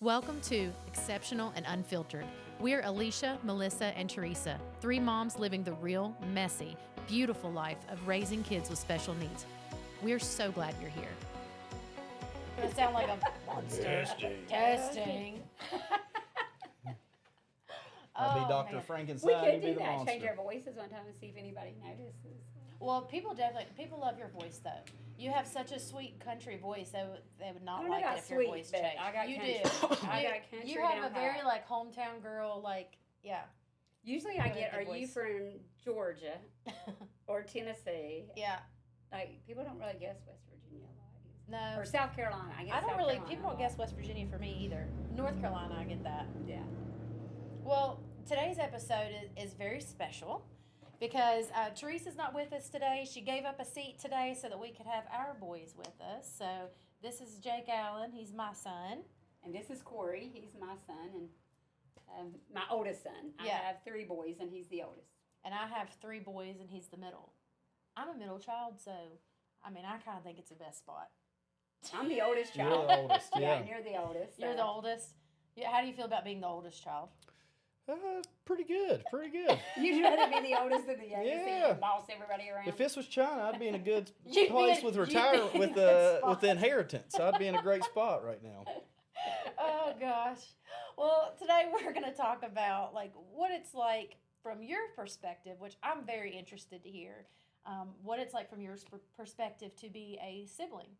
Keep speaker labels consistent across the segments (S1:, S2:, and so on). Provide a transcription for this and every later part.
S1: Welcome to Exceptional and Unfiltered. We're Alysha, Melissa, and Teresa, three moms living the real, messy, beautiful life of raising kids with special needs. We're so glad you're here.
S2: Gonna sound like a monster. Testing.
S3: I'll be Dr.
S2: Man.
S3: Frankenstein.
S2: We
S3: you
S2: could
S3: be
S2: do
S3: the
S2: that.
S3: monster.
S2: Change our voices one time and see if anybody notices.
S1: Well, people love your voice though. You have such a sweet country voice. They would not like it if your voice changed.
S2: I got
S1: you
S2: country.
S1: do.
S2: I got country.
S1: You have
S2: down
S1: a very
S2: pat.
S1: like hometown girl. Like yeah.
S2: Usually I get.
S1: good
S2: Are you
S1: voice.
S2: from Georgia or Tennessee?
S1: Yeah.
S2: Like people don't really guess West Virginia a lot.
S1: No.
S2: Or South Carolina. I guess.
S1: I don't
S2: South
S1: really.
S2: Carolina
S1: People
S2: a
S1: don't
S2: lot.
S1: guess West Virginia for me either. North Carolina, I get that.
S2: Yeah.
S1: Well, today's episode is very special because Teresa's not with us today. She gave up a seat today so that we could have our boys with us. So this is Jake Allen. He's my son.
S2: And this is Corey. He's my son and my oldest son. I
S1: Yeah.
S2: have 3 boys and he's the oldest.
S1: And I have 3 boys and he's the middle. I'm a middle child, so I kind of think it's the best spot.
S2: I'm the oldest
S3: You're
S2: child.
S3: the oldest,
S2: Yeah,
S3: yeah.
S2: and you're the oldest.
S1: You're the oldest. Yeah, how do you feel about being the oldest child?
S3: Pretty good, pretty good.
S2: You'd rather be the oldest than the youngest, so you
S3: Yeah.
S2: can boss everybody around.
S3: If this was China, I'd be in a good
S1: You'd be
S3: place
S1: in-
S3: with
S1: you'd be
S3: retire
S1: in
S3: with
S1: a good
S3: with
S1: spot.
S3: the inheritance. I'd be in a great spot right now.
S1: Oh gosh. Well, today we're going to talk about like what it's like from your perspective, which I'm very interested to hear. What it's like from your perspective to be a sibling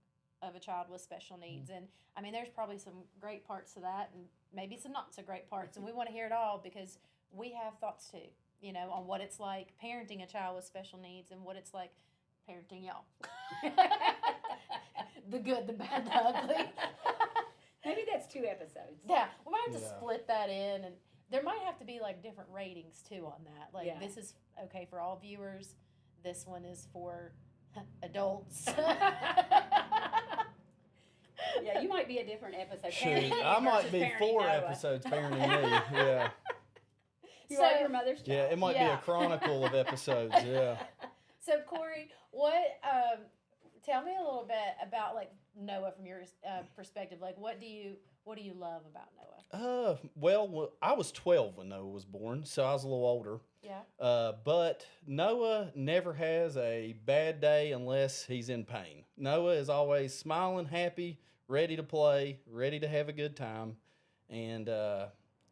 S1: of a child with special needs. And I mean, there's probably some great parts to that and maybe some not so great parts. And we want to hear it all because we have thoughts too, on what it's like parenting a child with special needs and what it's like parenting y'all. The good, the bad, the ugly.
S2: Maybe that's 2 episodes.
S1: Yeah, we might have to
S3: Yeah.
S1: split that in, and there might have to be like different ratings too on that. Like
S2: Yeah.
S1: this is okay for all viewers. This one is for adults.
S2: Yeah, you might be a different episode.
S3: Shoot,
S2: Parenting
S3: I might
S2: versus
S3: be
S2: parenting
S3: 4
S2: Noah.
S3: episodes parenting me. Yeah,
S2: You
S1: So-
S2: are your mother's child.
S3: yeah. It might be
S1: Yeah.
S3: a chronicle of episodes. Yeah.
S1: So Corey, what? Tell me a little bit about like Noah from your perspective. Like, what do you love about Noah?
S3: Well, I was 12 when Noah was born, so I was a little older.
S1: Yeah.
S3: But Noah never has a bad day unless he's in pain. Noah is always smiling, happy, ready to play, ready to have a good time, and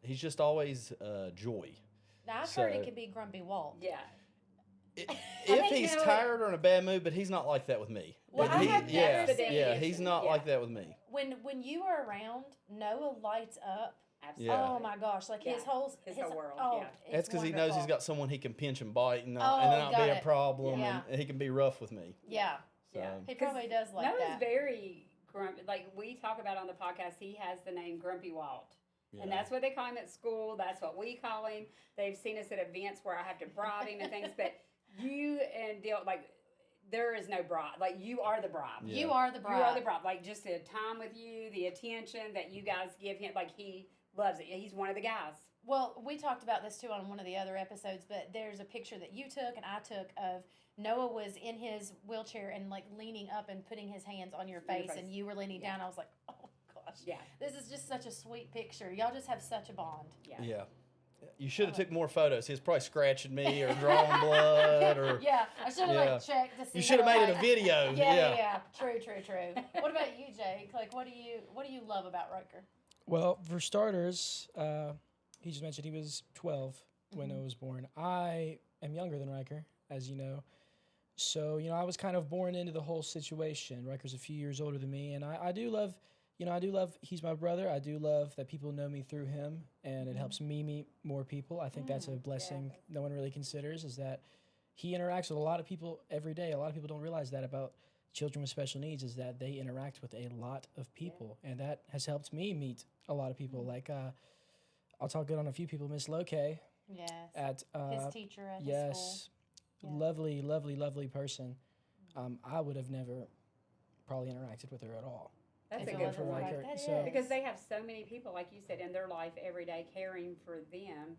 S3: he's just always joy.
S1: Now I've heard
S3: So-
S1: it can be grumpy Walt.
S2: Yeah.
S3: If
S2: think
S3: he's
S2: Noah-
S3: tired or in a bad mood, but he's not like that with me.
S1: Well,
S3: But
S1: I have never
S3: yeah,
S1: seen-
S3: yeah, he's not
S2: Yeah.
S3: like that with me.
S1: When you are around, Noah lights up.
S2: Absolutely.
S3: Yeah.
S1: Oh my gosh! Like his
S2: Yeah.
S1: whole
S2: His whole world,
S1: Oh,
S2: yeah.
S1: it's
S3: That's because he knows he's
S1: wonderful.
S3: got someone he can pinch and bite, and
S1: Oh,
S3: not
S1: got
S3: be
S1: it.
S3: a problem,
S1: Yeah.
S3: and he can be rough with me.
S1: Yeah,
S3: So.
S2: Yeah.
S1: he probably does like
S2: Noah's
S1: that.
S2: very grumpy. Like we talk about on the podcast, he has the name Grumpy Walt.
S3: Yeah.
S2: And that's what they call him at school. That's what we call him. They've seen us at events where I have to bribe him and things. But you and Dale, like, there is no bribe. Like, you are the bribe.
S3: Yeah.
S1: You are the bride.
S2: You are the bribe. Like, just the time with you, the attention that you guys give him. Like, he loves it. He's one of the guys.
S1: Well, we talked about this too on one of the other episodes, but there's a picture that you took and I took of Noah was in his wheelchair and like leaning up and putting his hands on your face, and you were leaning down. I was like, oh gosh,
S2: Yeah.
S1: this is just such a sweet picture. Y'all just have such a bond.
S2: Yeah.
S3: Yeah. You should have took more photos. He was probably scratching me or drawing blood or.
S1: Yeah, I should have
S3: Yeah.
S1: like checked to see.
S3: You should have made it a
S1: like-
S3: video.
S1: Yeah. True. What about you, Jake? Like, what do you love about Riker?
S4: Well, for starters, he just mentioned he was 12 when I was born. I am younger than Riker, as you know. So, I was kind of born into the whole situation. Riker's a few years older than me, and I do love, he's my brother. I do love that people know me through him, and it helps me meet more people. I think that's a blessing no one really considers, is that he interacts with a lot of people every day. A lot of people don't realize that about children with special needs, is that they interact with a lot of people, and that has helped me meet a lot of people. Like, I'll talk good on a few people. Miss Loke
S1: Yes.
S4: at
S1: His teacher at his
S4: yes,
S1: school. Yeah.
S4: lovely person. I would have never probably interacted with her at all.
S2: That's
S1: If
S2: a
S1: it
S2: good
S1: wasn't
S2: point.
S1: like that
S4: So-
S1: is.
S2: Because they have so many people, like you said, in their life every day caring for them.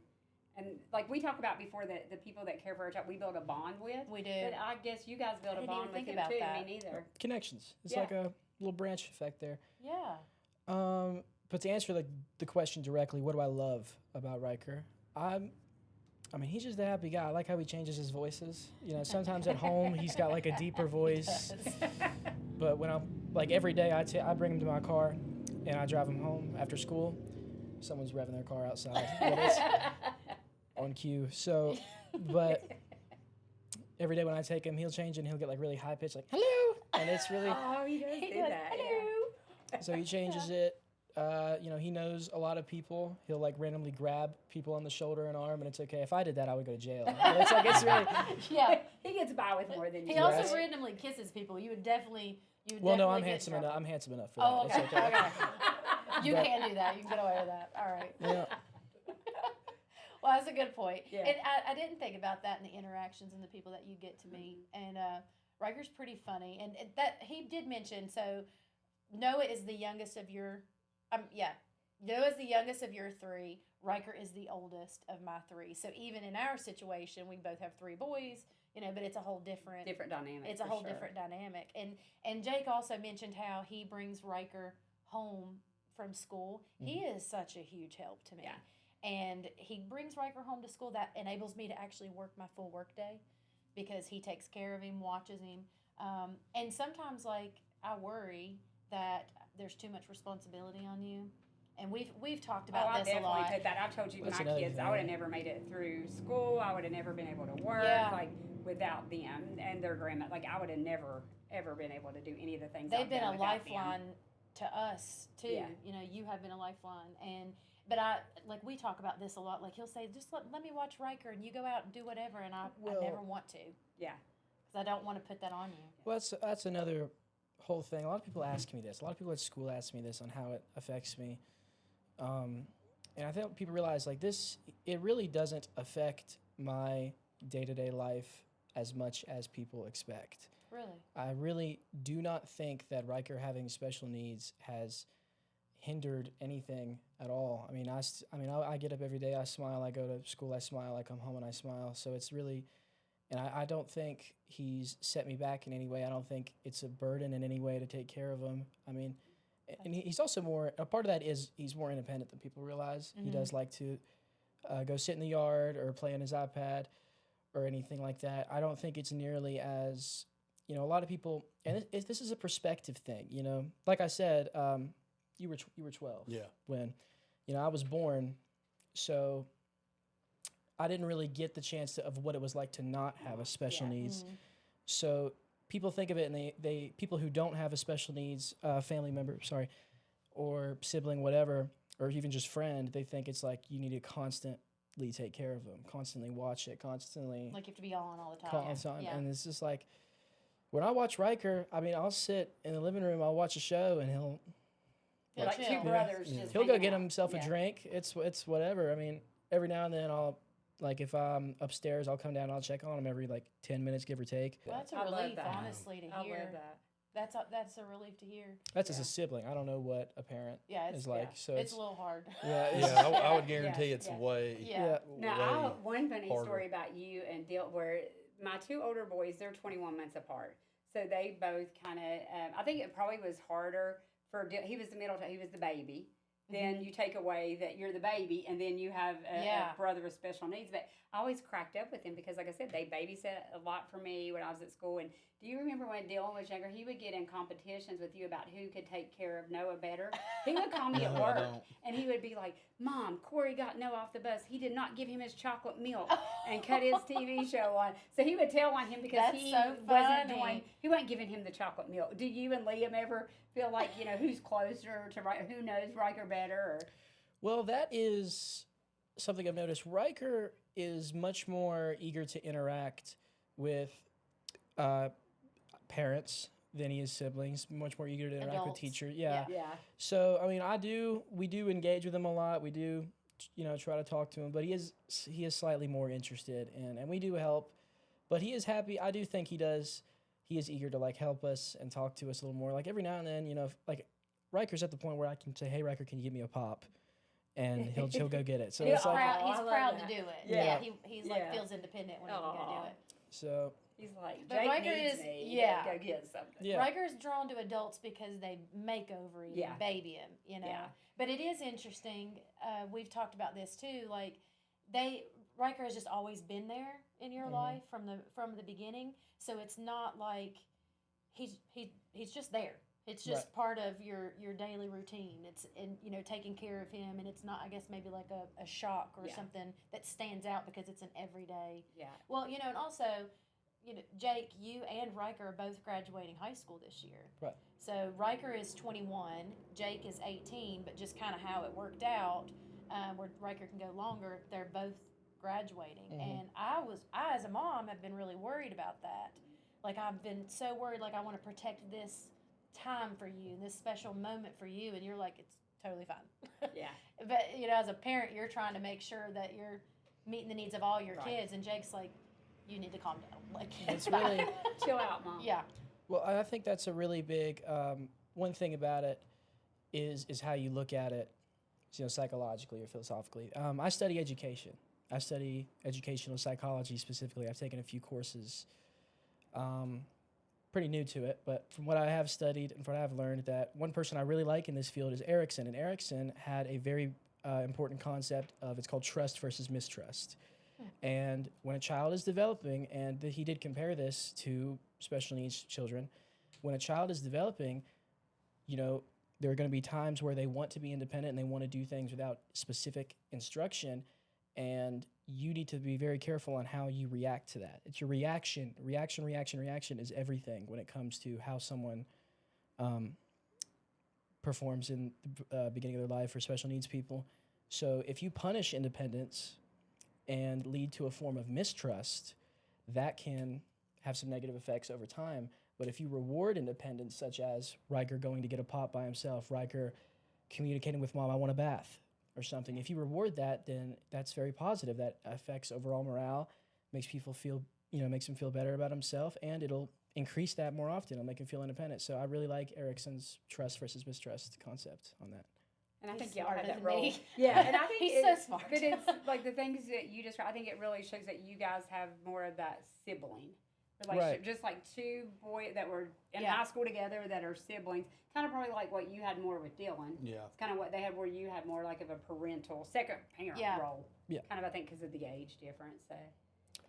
S2: And like we talked about before, the people that care for our child, we build a bond with.
S1: We do.
S2: But I guess you guys build
S1: I
S2: a
S1: didn't even
S2: bond with
S1: think
S2: him
S1: about
S2: too.
S1: that.
S2: Me neither.
S4: Connections. It's
S2: Yeah.
S4: like a little branch effect there.
S1: Yeah.
S4: but to answer the question directly, what do I love about Riker? I mean, he's just a happy guy. I like how he changes his voices. You know, sometimes at home he's got like a deeper voice. But when I'm like every day, I bring him to my car, and I drive him home after school. Someone's revving their car outside, but it's on cue. So, but every day when I take him, he'll change and he'll get like really high pitched, like hello, and it's really.
S2: Oh, he does do that.
S1: Hello.
S4: So he changes it. You know, he knows a lot of people. He'll like randomly grab people on the shoulder and arm, and it's okay. If I did that, I would go to jail. But it's like it's really.
S1: Yeah.
S2: He gets by with more than you.
S1: He
S2: do.
S1: also randomly kisses people. You would definitely.
S4: Well, no,
S1: definitely
S4: I'm
S1: get in
S4: handsome enough.
S1: trouble.
S4: I'm handsome enough for
S1: Oh,
S4: that.
S1: okay.
S4: It's okay.
S1: Okay. You
S4: But-
S1: can do that. You can get away with that. All right.
S4: Yeah.
S1: Well, that's a good point.
S2: Yeah.
S1: And I didn't think about that in the interactions and the people that you get to meet. And Riker's pretty funny. And that he did mention, so Noah is the youngest of your, Noah's the youngest of your three. Riker is the oldest of my three. So even in our situation, we both have three boys, you know, but it's a whole different
S2: dynamic.
S1: it's a whole different dynamic. And Jake also mentioned how he brings Riker home from school. He is such a huge help to me.
S2: Yeah.
S1: And he brings Riker home to school. That enables me to actually work my full work day because he takes care of him, watches him. And sometimes, like, I worry that there's too much responsibility on you. And we've talked about this a lot.
S2: I definitely did that. I've told you,
S4: That's
S2: my
S4: another
S2: kids, I
S4: thing.
S2: would have never made it through school. I would have never been able to work like without them and their grandma. Like I would have never ever been able to do any of the things.
S1: They've
S2: I've
S1: been
S2: done
S1: a
S2: without them.
S1: lifeline to us too.
S2: Yeah.
S1: You know, you have been a lifeline. But we talk about this a lot. Like he'll say, just let me watch Riker and you go out and do whatever. And I never want to.
S2: Yeah.
S1: Because I don't want to put that on you.
S4: Well, that's another whole thing. A lot of people ask me this. A lot of people at school ask me this on how it affects me. And I think people realize like this, it really doesn't affect my day-to-day life as much as people expect.
S1: Really?
S4: I really do not think that Riker having special needs has hindered anything at all. I mean, I get up every day, I smile, I go to school, I smile, I come home and I smile. So it's really, and I don't think he's set me back in any way. I don't think it's a burden in any way to take care of him. I mean, and he's also more, a part of that is he's more independent than people realize. He does like to go sit in the yard or play on his iPad or anything like that. I don't think it's nearly as, you know, a lot of people, and this is a perspective thing, you know. Like I said, you were 12 when, you know, I was born, so I didn't really get the chance of what it was like to not have a special needs. So people think of it, and they people who don't have a special needs family member, or sibling, whatever, or even just friend, they think it's like you need to constantly take care of them, constantly watch it, constantly.
S1: Like you have to be on all the time.
S4: And it's just like, when I watch Riker, I mean, I'll sit in the living room, I'll watch a show, and he'll
S2: Like
S1: chill.
S2: two brothers just
S4: he'll go
S2: hanging
S4: get
S2: out.
S4: himself a drink. It's whatever. I mean, every now and then I'll, like, if I'm upstairs, I'll come down and I'll check on him every, like, 10 minutes, give or take.
S1: Well, that's a
S2: I love
S1: relief,
S2: that.
S1: honestly, to
S2: I
S1: hear.
S2: love that.
S1: That's a relief to hear.
S4: That's as a sibling. I don't know what a parent is like. So
S1: it's a little hard.
S4: yeah,
S3: Yeah, I would guarantee it's
S2: Yeah.
S3: way.
S1: Yeah.
S2: Now,
S3: way
S2: I have one funny
S3: harder.
S2: story about you and Dill, where my two older boys, they're 21 months apart. So they both kind of, I think it probably was harder for Dill. He was the middle, he was the baby. Then you take away that you're the baby, and then you have a brother with special needs. But I always cracked up with him because, like I said, they babysat a lot for me when I was at school. And do you remember when Dylan was younger? He would get in competitions with you about who could take care of Noah better. He would call me at
S3: No, I
S2: work,
S3: don't.
S2: and he would be like, "Mom, Corey got Noah off the bus. He did not give him his chocolate milk and cut his TV show on." So he would tell on him because
S1: That's
S2: he
S1: so
S2: wasn't
S1: funny.
S2: he wasn't giving him the chocolate milk. Do you and Liam ever feel like, you know, who's closer to Riker, who knows Riker better? Or
S4: well, that is something I've noticed. Riker is much more eager to interact with parents than he is siblings. Much more eager to interact with
S1: Adults.
S4: teachers.
S1: Yeah.
S2: yeah.
S4: So I mean, we do engage with him a lot. We do, you know, try to talk to him, but he is slightly more interested in, and we do help. But he is happy. I do think he is eager to like help us and talk to us a little more. Like every now and then, you know, like Riker's at the point where I can say, "Hey, Riker, can you give me a pop?" And he'll go get it. So
S1: He's
S4: it's like,
S1: proud,
S2: I
S1: he's
S2: love
S1: proud
S2: that.
S1: to do it.
S2: Yeah.
S1: He's like
S2: Yeah.
S1: feels independent when he can go do it.
S4: so
S2: He's like,
S1: But
S2: Jake
S1: Riker
S2: needs
S1: is-
S2: me.
S1: yeah.
S2: Go get something.
S4: Yeah.
S1: Riker's drawn to adults because they make over him,
S2: Yeah.
S1: baby him, you know.
S2: Yeah.
S1: But it is interesting. We've talked about this too. Like, Riker has just always been there in your
S4: Mhm.
S1: life from the beginning. So it's not like he's just there. It's just
S4: Right.
S1: part of your daily routine. It's taking care of him, and it's not, I guess, maybe like a shock or
S2: Yeah.
S1: something that stands out because it's an everyday.
S2: Yeah.
S1: Well, and also, Jake, you and Riker are both graduating high school this year.
S4: Right.
S1: So Riker is 21, Jake is 18, but just kind of how it worked out, where Riker can go longer, they're both graduating.
S4: Mhm.
S1: And I, as a mom, have been really worried about that. Like, I've been so worried, like, I want to protect this time for you, this special moment for you, and you're like, it's totally fine.
S2: Yeah.
S1: But, as a parent, you're trying to make sure that you're meeting the needs of all your
S2: Right.
S1: kids, and Jake's like, you need to calm down. Like,
S4: It's really-
S2: Chill out, Mom.
S1: yeah.
S4: Well, I think that's a really big one thing about it is how you look at it, psychologically or philosophically. I study education. I study educational psychology specifically. I've taken a few courses. Pretty new to it, but from what I have studied and from what I've learned, that one person I really like in this field is Erickson, and Erickson had a very important concept of, it's called trust versus mistrust. And when a child is developing, and he did compare this to special needs children, when a child is developing, there are going to be times where they want to be independent and they want to do things without specific instruction, and you need to be very careful on how you react to that. It's your reaction. Reaction is everything when it comes to how someone performs in the beginning of their life for special needs people. So if you punish independence and lead to a form of mistrust, that can have some negative effects over time. But if you reward independence, such as Riker going to get a pop by himself, Riker communicating with Mom, I want a bath, or something, if you reward that, then that's very positive. That affects overall morale, makes people feel, makes him feel better about himself, and it'll increase that more often. It'll make him feel independent. So I really like Erickson's trust versus mistrust concept on that.
S2: And I
S1: He's
S2: think y'all
S1: smarter
S2: have that
S1: than
S2: role.
S1: me.
S2: Yeah, and I think
S1: He's so smart.
S2: But it's like the things that you describe. I think it really shows that you guys have more of that sibling relationship,
S4: Right.
S2: just like two boys that were in
S1: Yeah.
S2: high school together that are siblings. Kind of probably like what you had more with Dylan.
S3: Yeah.
S2: It's kind of what they had, where you had more like of a parental second parent
S1: Yeah.
S2: role.
S4: Yeah.
S2: Kind of, I think, because of the age difference. So.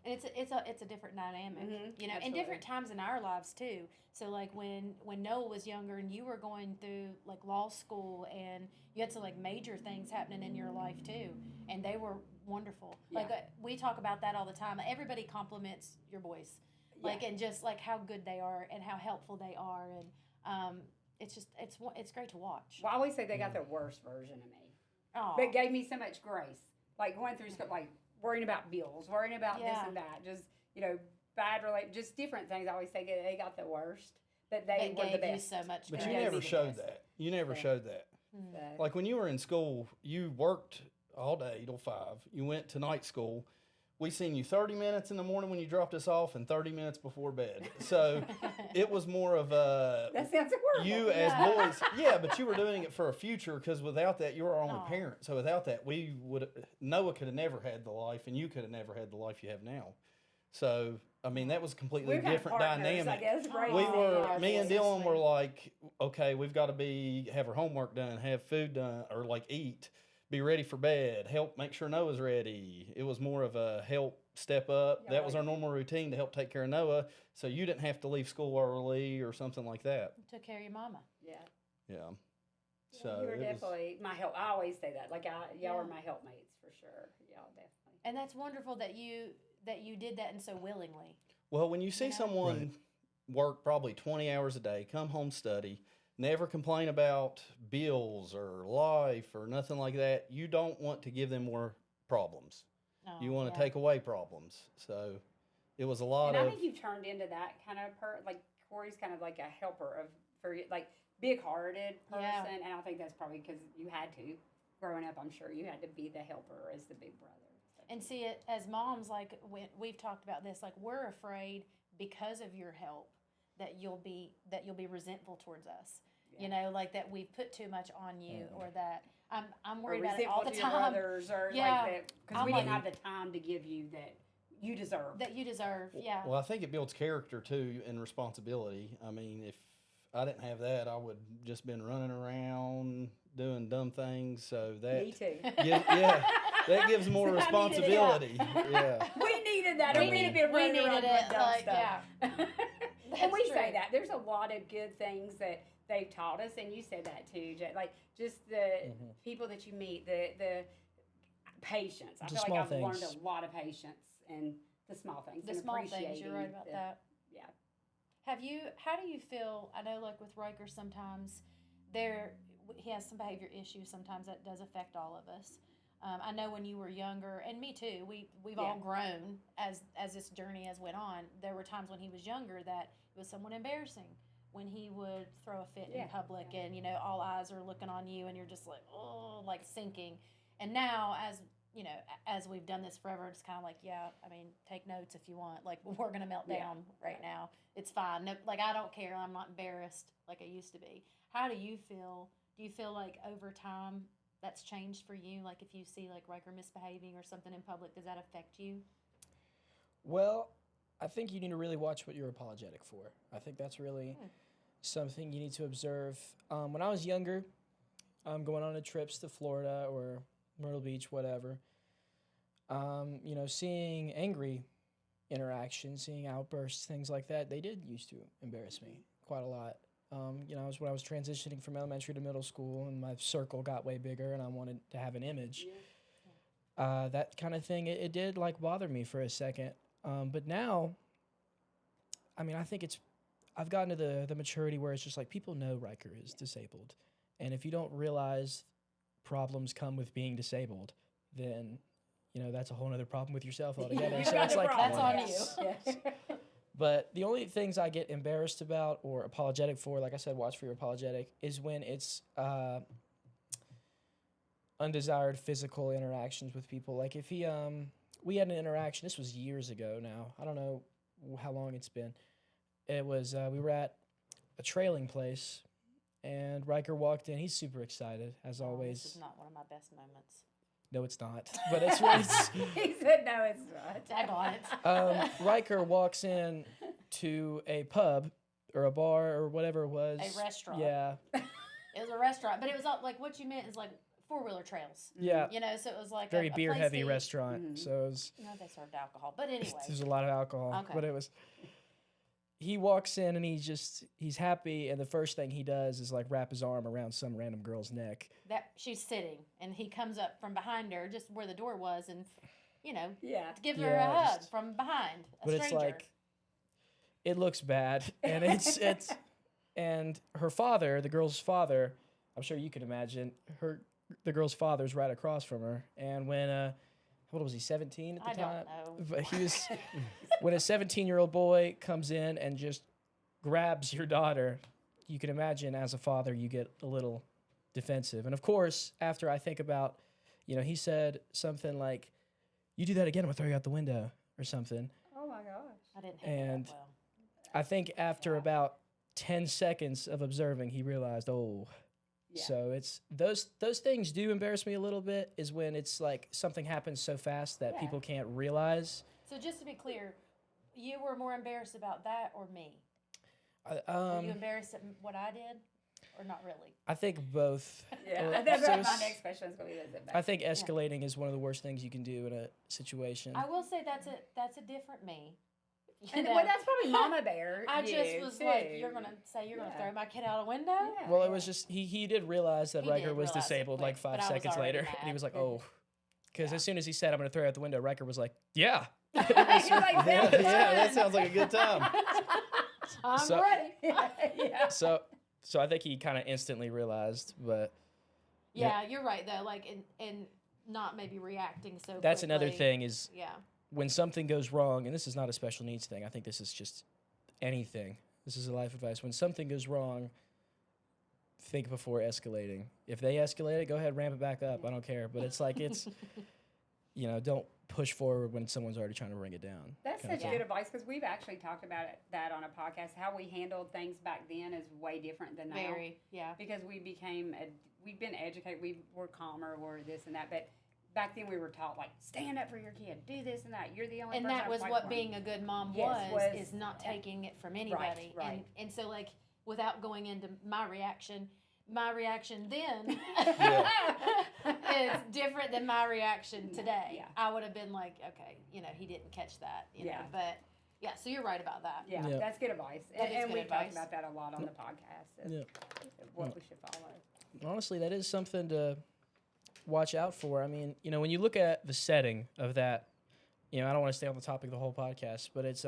S1: And it's a different dynamic,
S2: Mhm,
S1: and
S2: absolutely.
S1: different times in our lives too. So like when Noah was younger and you were going through like law school and you had some like major things happening in your life too, and they were wonderful. Like
S2: Yeah.
S1: we talk about that all the time. Everybody compliments your boys, like, and just like how good they are and how helpful they are, and it's just it's great to watch.
S2: Well, I always say they got the worst version of me.
S1: Aw.
S2: But gave me so much grace. Like going through stuff, like worrying about bills, worrying about this
S1: Yeah.
S2: and that, just, bad just different things. I always say they got the worst, but
S1: They
S2: they were the
S1: gave you
S2: best.
S1: so much.
S3: But
S1: grace.
S3: you
S2: Yeah,
S3: never
S2: be the
S3: showed
S2: best.
S3: that. You never
S2: Yeah.
S3: showed that.
S1: Mm.
S2: So,
S3: Like when you were in school, you worked all day till 5. You went to night school. We seen you 30 minutes in the morning when you dropped us off and 30 minutes before bed. So it was more of a
S2: that sounds horrible.
S3: you as
S1: Yeah.
S3: boys. Yeah, but you were doing it for a future, because without that, you were our only
S1: Aw.
S3: parent. So without that, Noah could have never had the life, and you could have never had the life you have now. So I mean, that was a completely
S2: We're kind of
S3: different
S2: partners,
S3: dynamic.
S2: I guess.
S1: Aw.
S2: Right?
S3: We
S1: Oh,
S3: were,
S1: yeah,
S3: me and
S1: that's so
S3: Dylan were
S1: sweet.
S3: like, okay, we've got to have our homework done, have food done, or like eat, be ready for bed, help make sure Noah's ready. It was more of a help step up.
S2: Yeah,
S3: That was
S2: like-
S3: our normal routine to help take care of Noah, so you didn't have to leave school early or something like that.
S1: Took care of your mama.
S2: Yeah.
S3: Yeah.
S2: So
S3: So
S2: you were
S3: it was,
S2: definitely my help. I always say that. Like y'all are
S1: Yeah.
S2: my helpmates for sure. Y'all definitely.
S1: And that's wonderful that you did that and so willingly.
S3: well, when you see
S1: You know?
S3: someone work probably 20 hours a day, come home, study, never complain about bills or life or nothing like that, you don't want to give them more problems.
S1: Oh,
S3: You want to
S1: yeah.
S3: take away problems. So it was a lot
S2: And I
S3: of
S2: think you've turned into that kind of like Corey's kind of like a helper for like big-hearted person,
S1: Yeah.
S2: and I think that's probably because you had to. Growing up, I'm sure you had to be the helper as the big brother.
S1: And see it as moms, like we've talked about this, like we're afraid because of your help that you'll be resentful towards us.
S2: Yeah.
S1: You know, like that we've put too much on you, or that I'm
S2: Or
S1: worried about it all
S2: resentful
S1: the
S2: to your
S1: time.
S2: brothers, or
S1: Yeah.
S2: like that because
S1: I'm
S2: we didn't
S1: like-
S2: have the time to give you that. you deserve.
S1: that you deserve. Yeah.
S3: Well, I think it builds character too and responsibility. I mean, if I didn't have that, I would just been running around doing dumb things. So that
S2: Me too.
S3: yeah, that gives more
S2: I needed it.
S3: responsibility. Yeah.
S2: We needed that.
S1: We
S2: We needed to be
S1: need- we
S2: running
S1: needed
S2: around
S1: it,
S2: doing dumb
S1: like,
S2: stuff.
S1: yeah.
S2: And we
S1: That's
S2: say
S1: true.
S2: that. There's a lot of good things that they've taught us, and you said that too, Jay. Like just the people that you meet, the patience. I
S4: The
S2: feel
S4: small
S2: like I've learned
S4: things.
S2: a lot of patience and the small things.
S1: The
S2: and
S1: small things. You're
S2: appreciating
S1: right about
S2: the-
S1: that.
S2: Yeah.
S1: How do you feel? I know, like with Riker, sometimes he has some behavior issues. Sometimes that does affect all of us. I know when you were younger, and me too. We've all grown as this journey has went on. There were times when he was younger that it was somewhat embarrassing when he would throw a fit in public, and all eyes are looking on you, and you're just like, oh, like sinking. And now, as we've done this forever, it's kind of like, I mean, take notes if you want. Like, we're gonna melt down right now. It's fine. No, like, I don't care. I'm not embarrassed like I used to be. How do you feel? Do you feel like over time that's changed for you? Like, if you see like Riker misbehaving or something in public, does that affect you?
S4: Well, I think you need to really watch what you're apologetic for. I think that's really something you need to observe. When I was younger, going on trips to Florida or Myrtle Beach, whatever, seeing angry interactions, seeing outbursts, things like that, they did used to embarrass me quite a lot. When I was transitioning from elementary to middle school, and my circle got way bigger, and I wanted to have an image. That kind of thing, it did like bother me for a second. But now, I mean, I think I've gotten to the maturity where it's just like people know Riker is disabled, and if you don't realize problems come with being disabled, then that's a whole other problem with yourself altogether.
S2: You've
S4: So
S2: got
S4: it's
S2: a
S4: like
S1: That's on
S2: problem.
S1: you.
S2: Yes.
S4: But the only things I get embarrassed about or apologetic for, like I said, watch for your apologetic, is when it's undesired physical interactions with people. Like if we had an interaction, this was years ago now. I don't know how long it's been. It was, we were at a trailing place, and Riker walked in. He's super excited, as always.
S1: This is not one of my best moments.
S4: No, it's not. But it's when
S2: He said, no, it's not.
S1: Tag on it.
S4: Riker walks in to a pub or a bar or whatever it was.
S1: A restaurant.
S4: Yeah.
S1: It was a restaurant, but it was like what you meant is like 4-wheeler trails.
S4: Yeah.
S1: So it was like
S4: Very
S1: a
S4: beer
S1: place
S4: heavy
S1: to eat.
S4: restaurant. So it was,
S1: No, they served alcohol, but anyway.
S4: there's a lot of alcohol.
S1: Okay.
S4: But he walks in and he's happy, and the first thing he does is like wrap his arm around some random girl's neck.
S1: That she's sitting, and he comes up from behind her, just where the door was, and
S2: Yeah.
S1: gives her
S4: Yeah,
S1: a hug
S4: just-
S1: from behind.
S4: But it's like, it looks bad, and it's and her father, the girl's father, I'm sure you can imagine, the girl's father's right across from her, and when how old was he, 17 at the
S1: I
S4: time?
S1: don't know.
S4: But he was when a 17-year-old boy comes in and just grabs your daughter, you can imagine as a father you get a little defensive. And of course, after I think about, he said something like, "You do that again, I'm gonna throw you out the window," or something.
S2: Oh my gosh.
S1: I didn't hear
S4: And
S1: that well.
S4: I think after about 10 seconds of observing, he realized,
S2: Yeah.
S4: so it's those things do embarrass me a little bit, is when it's like something happens so fast that people can't realize.
S1: So just to be clear, you were more embarrassed about that or me? Were
S4: Um,
S1: you embarrassed at what I did, or not really?
S4: I think both.
S2: Yeah.
S4: So
S2: My
S4: it's-
S2: next question is going to be this.
S4: I think escalating is one of the worst things you can do in a situation.
S1: I will say that's a different me. You
S2: And
S1: know?
S2: well, that's probably Mama Bear.
S1: I just
S2: you,
S1: was
S2: too.
S1: like, you're gonna throw my kid out a window?
S2: Yeah,
S4: Well, it
S2: yeah.
S4: was just he did realize that
S1: He
S4: Riker
S1: did
S4: was
S1: realize it
S4: disabled
S1: quick,
S4: like 5
S1: but I was
S4: seconds
S1: already
S4: later, and he
S1: mad.
S4: was like, "Oh," because
S1: Yeah.
S4: as soon as he said, "I'm going to throw you out the window," Riker was like, "Yeah."
S2: You're like,
S3: Yeah,
S2: "Sounds
S3: that
S2: fun."
S3: sounds like a good time.
S1: I'm
S4: So-
S1: ready.
S2: yeah.
S4: So I think he kind of instantly realized, but
S1: Yeah, you're right though. Like and not maybe reacting so.
S4: that's another
S1: quickly.
S4: thing is
S1: Yeah.
S4: when something goes wrong, and this is not a special needs thing. I think this is just anything. This is a life advice. When something goes wrong, think before escalating. If they escalate it, go ahead, ramp it back up. I don't care. But it's like don't push forward when someone's already trying to bring it down.
S2: That's
S4: kind of
S2: such
S4: thing.
S2: good advice because we've actually talked about that on a podcast. How we handled things back then is way different than now.
S1: Very. Yeah.
S2: Because we've been educated, we're calmer, we're this and that. But back then we were taught like stand up for your kid, do this and that. You're the only
S1: And
S2: person
S1: that
S2: I
S1: was
S2: fight
S1: what
S2: for.
S1: being a good mom
S2: Yes,
S1: was,
S2: was
S1: is not taking it from anybody.
S2: right.
S1: And so like without going into my reaction then is different than my reaction today.
S2: Yeah.
S1: I would have been like, okay, he didn't catch that, you know, but yeah, so you're right about that.
S2: Yeah,
S4: Yeah.
S2: that's good advice.
S1: That is
S2: And
S1: good
S2: we've talked
S1: advice.
S2: about that a lot on the podcast. Of,
S4: Yeah.
S2: of what we should follow.
S4: Honestly, that is something to watch out for. I mean, when you look at the setting of that, I don't want to stay on the topic of the whole podcast, but it's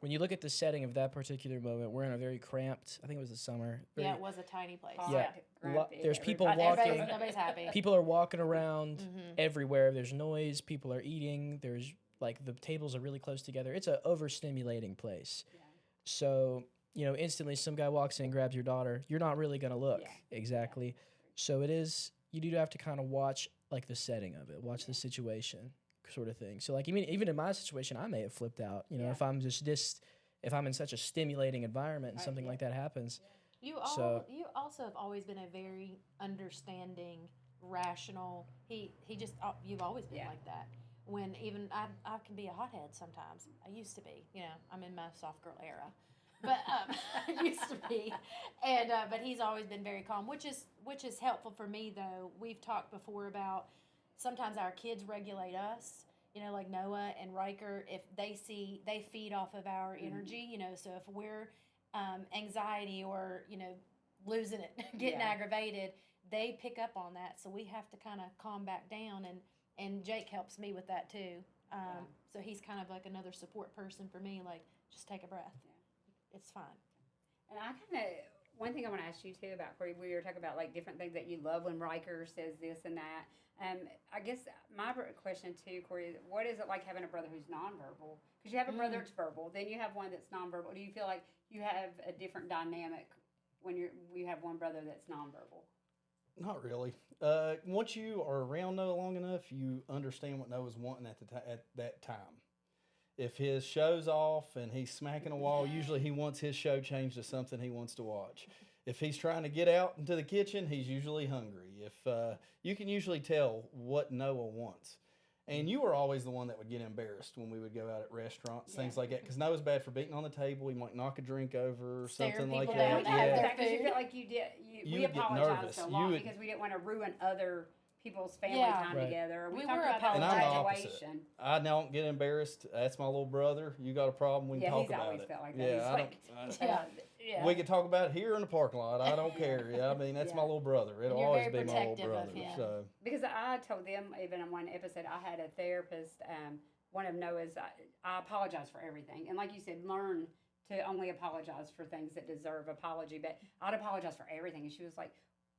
S4: when you look at the setting of that particular moment, we're in a very cramped, I think it was the summer.
S1: Yeah, it was a tiny place.
S4: Yeah.
S2: Grumpy,
S4: There's people
S2: everybody-
S4: walking.
S1: Nobody's happy.
S4: People are walking around
S1: Mhm.
S4: everywhere. There's noise. People are eating. There's like the tables are really close together. It's a overstimulating place.
S2: Yeah.
S4: So, instantly some guy walks in, grabs your daughter. You're not really going to look.
S2: Yeah.
S4: Exactly. So you do have to kind of watch like the setting of it, watch the situation sort of thing. So like, even in my situation, I may have flipped out,
S2: Yeah.
S4: if I'm if I'm in such a stimulating environment and
S2: Right,
S4: something
S2: yeah.
S4: like that happens.
S1: You
S4: So-
S1: also have always been a very understanding, rational. You've always been
S2: Yeah.
S1: like that. When even I can be a hothead sometimes. I used to be. I'm in my soft girl era, but I used to be. And but he's always been very calm, which is helpful for me though. We've talked before about sometimes our kids regulate us. Like Noah and Riker, if they feed off of our energy. So if we're anxiety or losing it, getting
S2: Yeah.
S1: aggravated, they pick up on that. So we have to kind of calm back down, and Jake helps me with that too. So he's kind of like another support person for me. Like, just take a breath. It's fine.
S2: And one thing I want to ask you too about Corey, we were talking about like different things that you love when Riker says this and that. I guess my question too, Corey, is what is it like having a brother who's nonverbal? Because you have a brother that's verbal, then you have one that's nonverbal. Do you feel like you have a different dynamic when you have one brother that's nonverbal?
S3: Not really. Once you are around Noah long enough, you understand what Noah's wanting at that time. If his show's off and he's smacking a wall, usually he wants his show changed to something he wants to watch. If he's trying to get out into the kitchen, he's usually hungry. If you can usually tell what Noah wants. And you were always the one that would get embarrassed when we would go out at restaurants, things like that. Because Noah's bad for beating on the table. He might knock a drink over or
S1: Staring
S3: something like
S1: people down
S3: that.
S1: to have
S3: Yeah.
S1: their
S2: Because you
S1: food.
S2: felt like we
S3: You would get
S2: apologized
S3: nervous.
S2: a
S3: You
S2: lot
S3: would-
S2: because we didn't want to ruin other people's family
S1: Yeah.
S2: time
S4: Right.
S2: together. Or we
S1: We
S2: talked
S1: were
S2: about that
S3: And I'm the
S2: in
S3: opposite.
S2: graduation.
S3: I don't get embarrassed. That's my little brother. You got a problem, we can
S2: Yeah,
S3: talk
S2: he's
S3: about
S2: always
S3: it.
S2: felt like that.
S3: Yeah,
S2: He's
S3: I
S2: like,
S3: don't.
S1: Yeah.
S3: We can talk about it here in the parking lot. I don't care. Yeah, I mean that's my
S2: Yeah.
S3: little brother. It'll
S1: you're
S3: always
S1: very
S3: be my little
S1: protective of
S3: brother.
S1: him.
S3: So
S2: Because I told them, even in one episode, I had a therapist, one of Noah's, I apologize for everything. And like you said, learn to only apologize for things that deserve apology. But I'd apologize for everything. And she was like,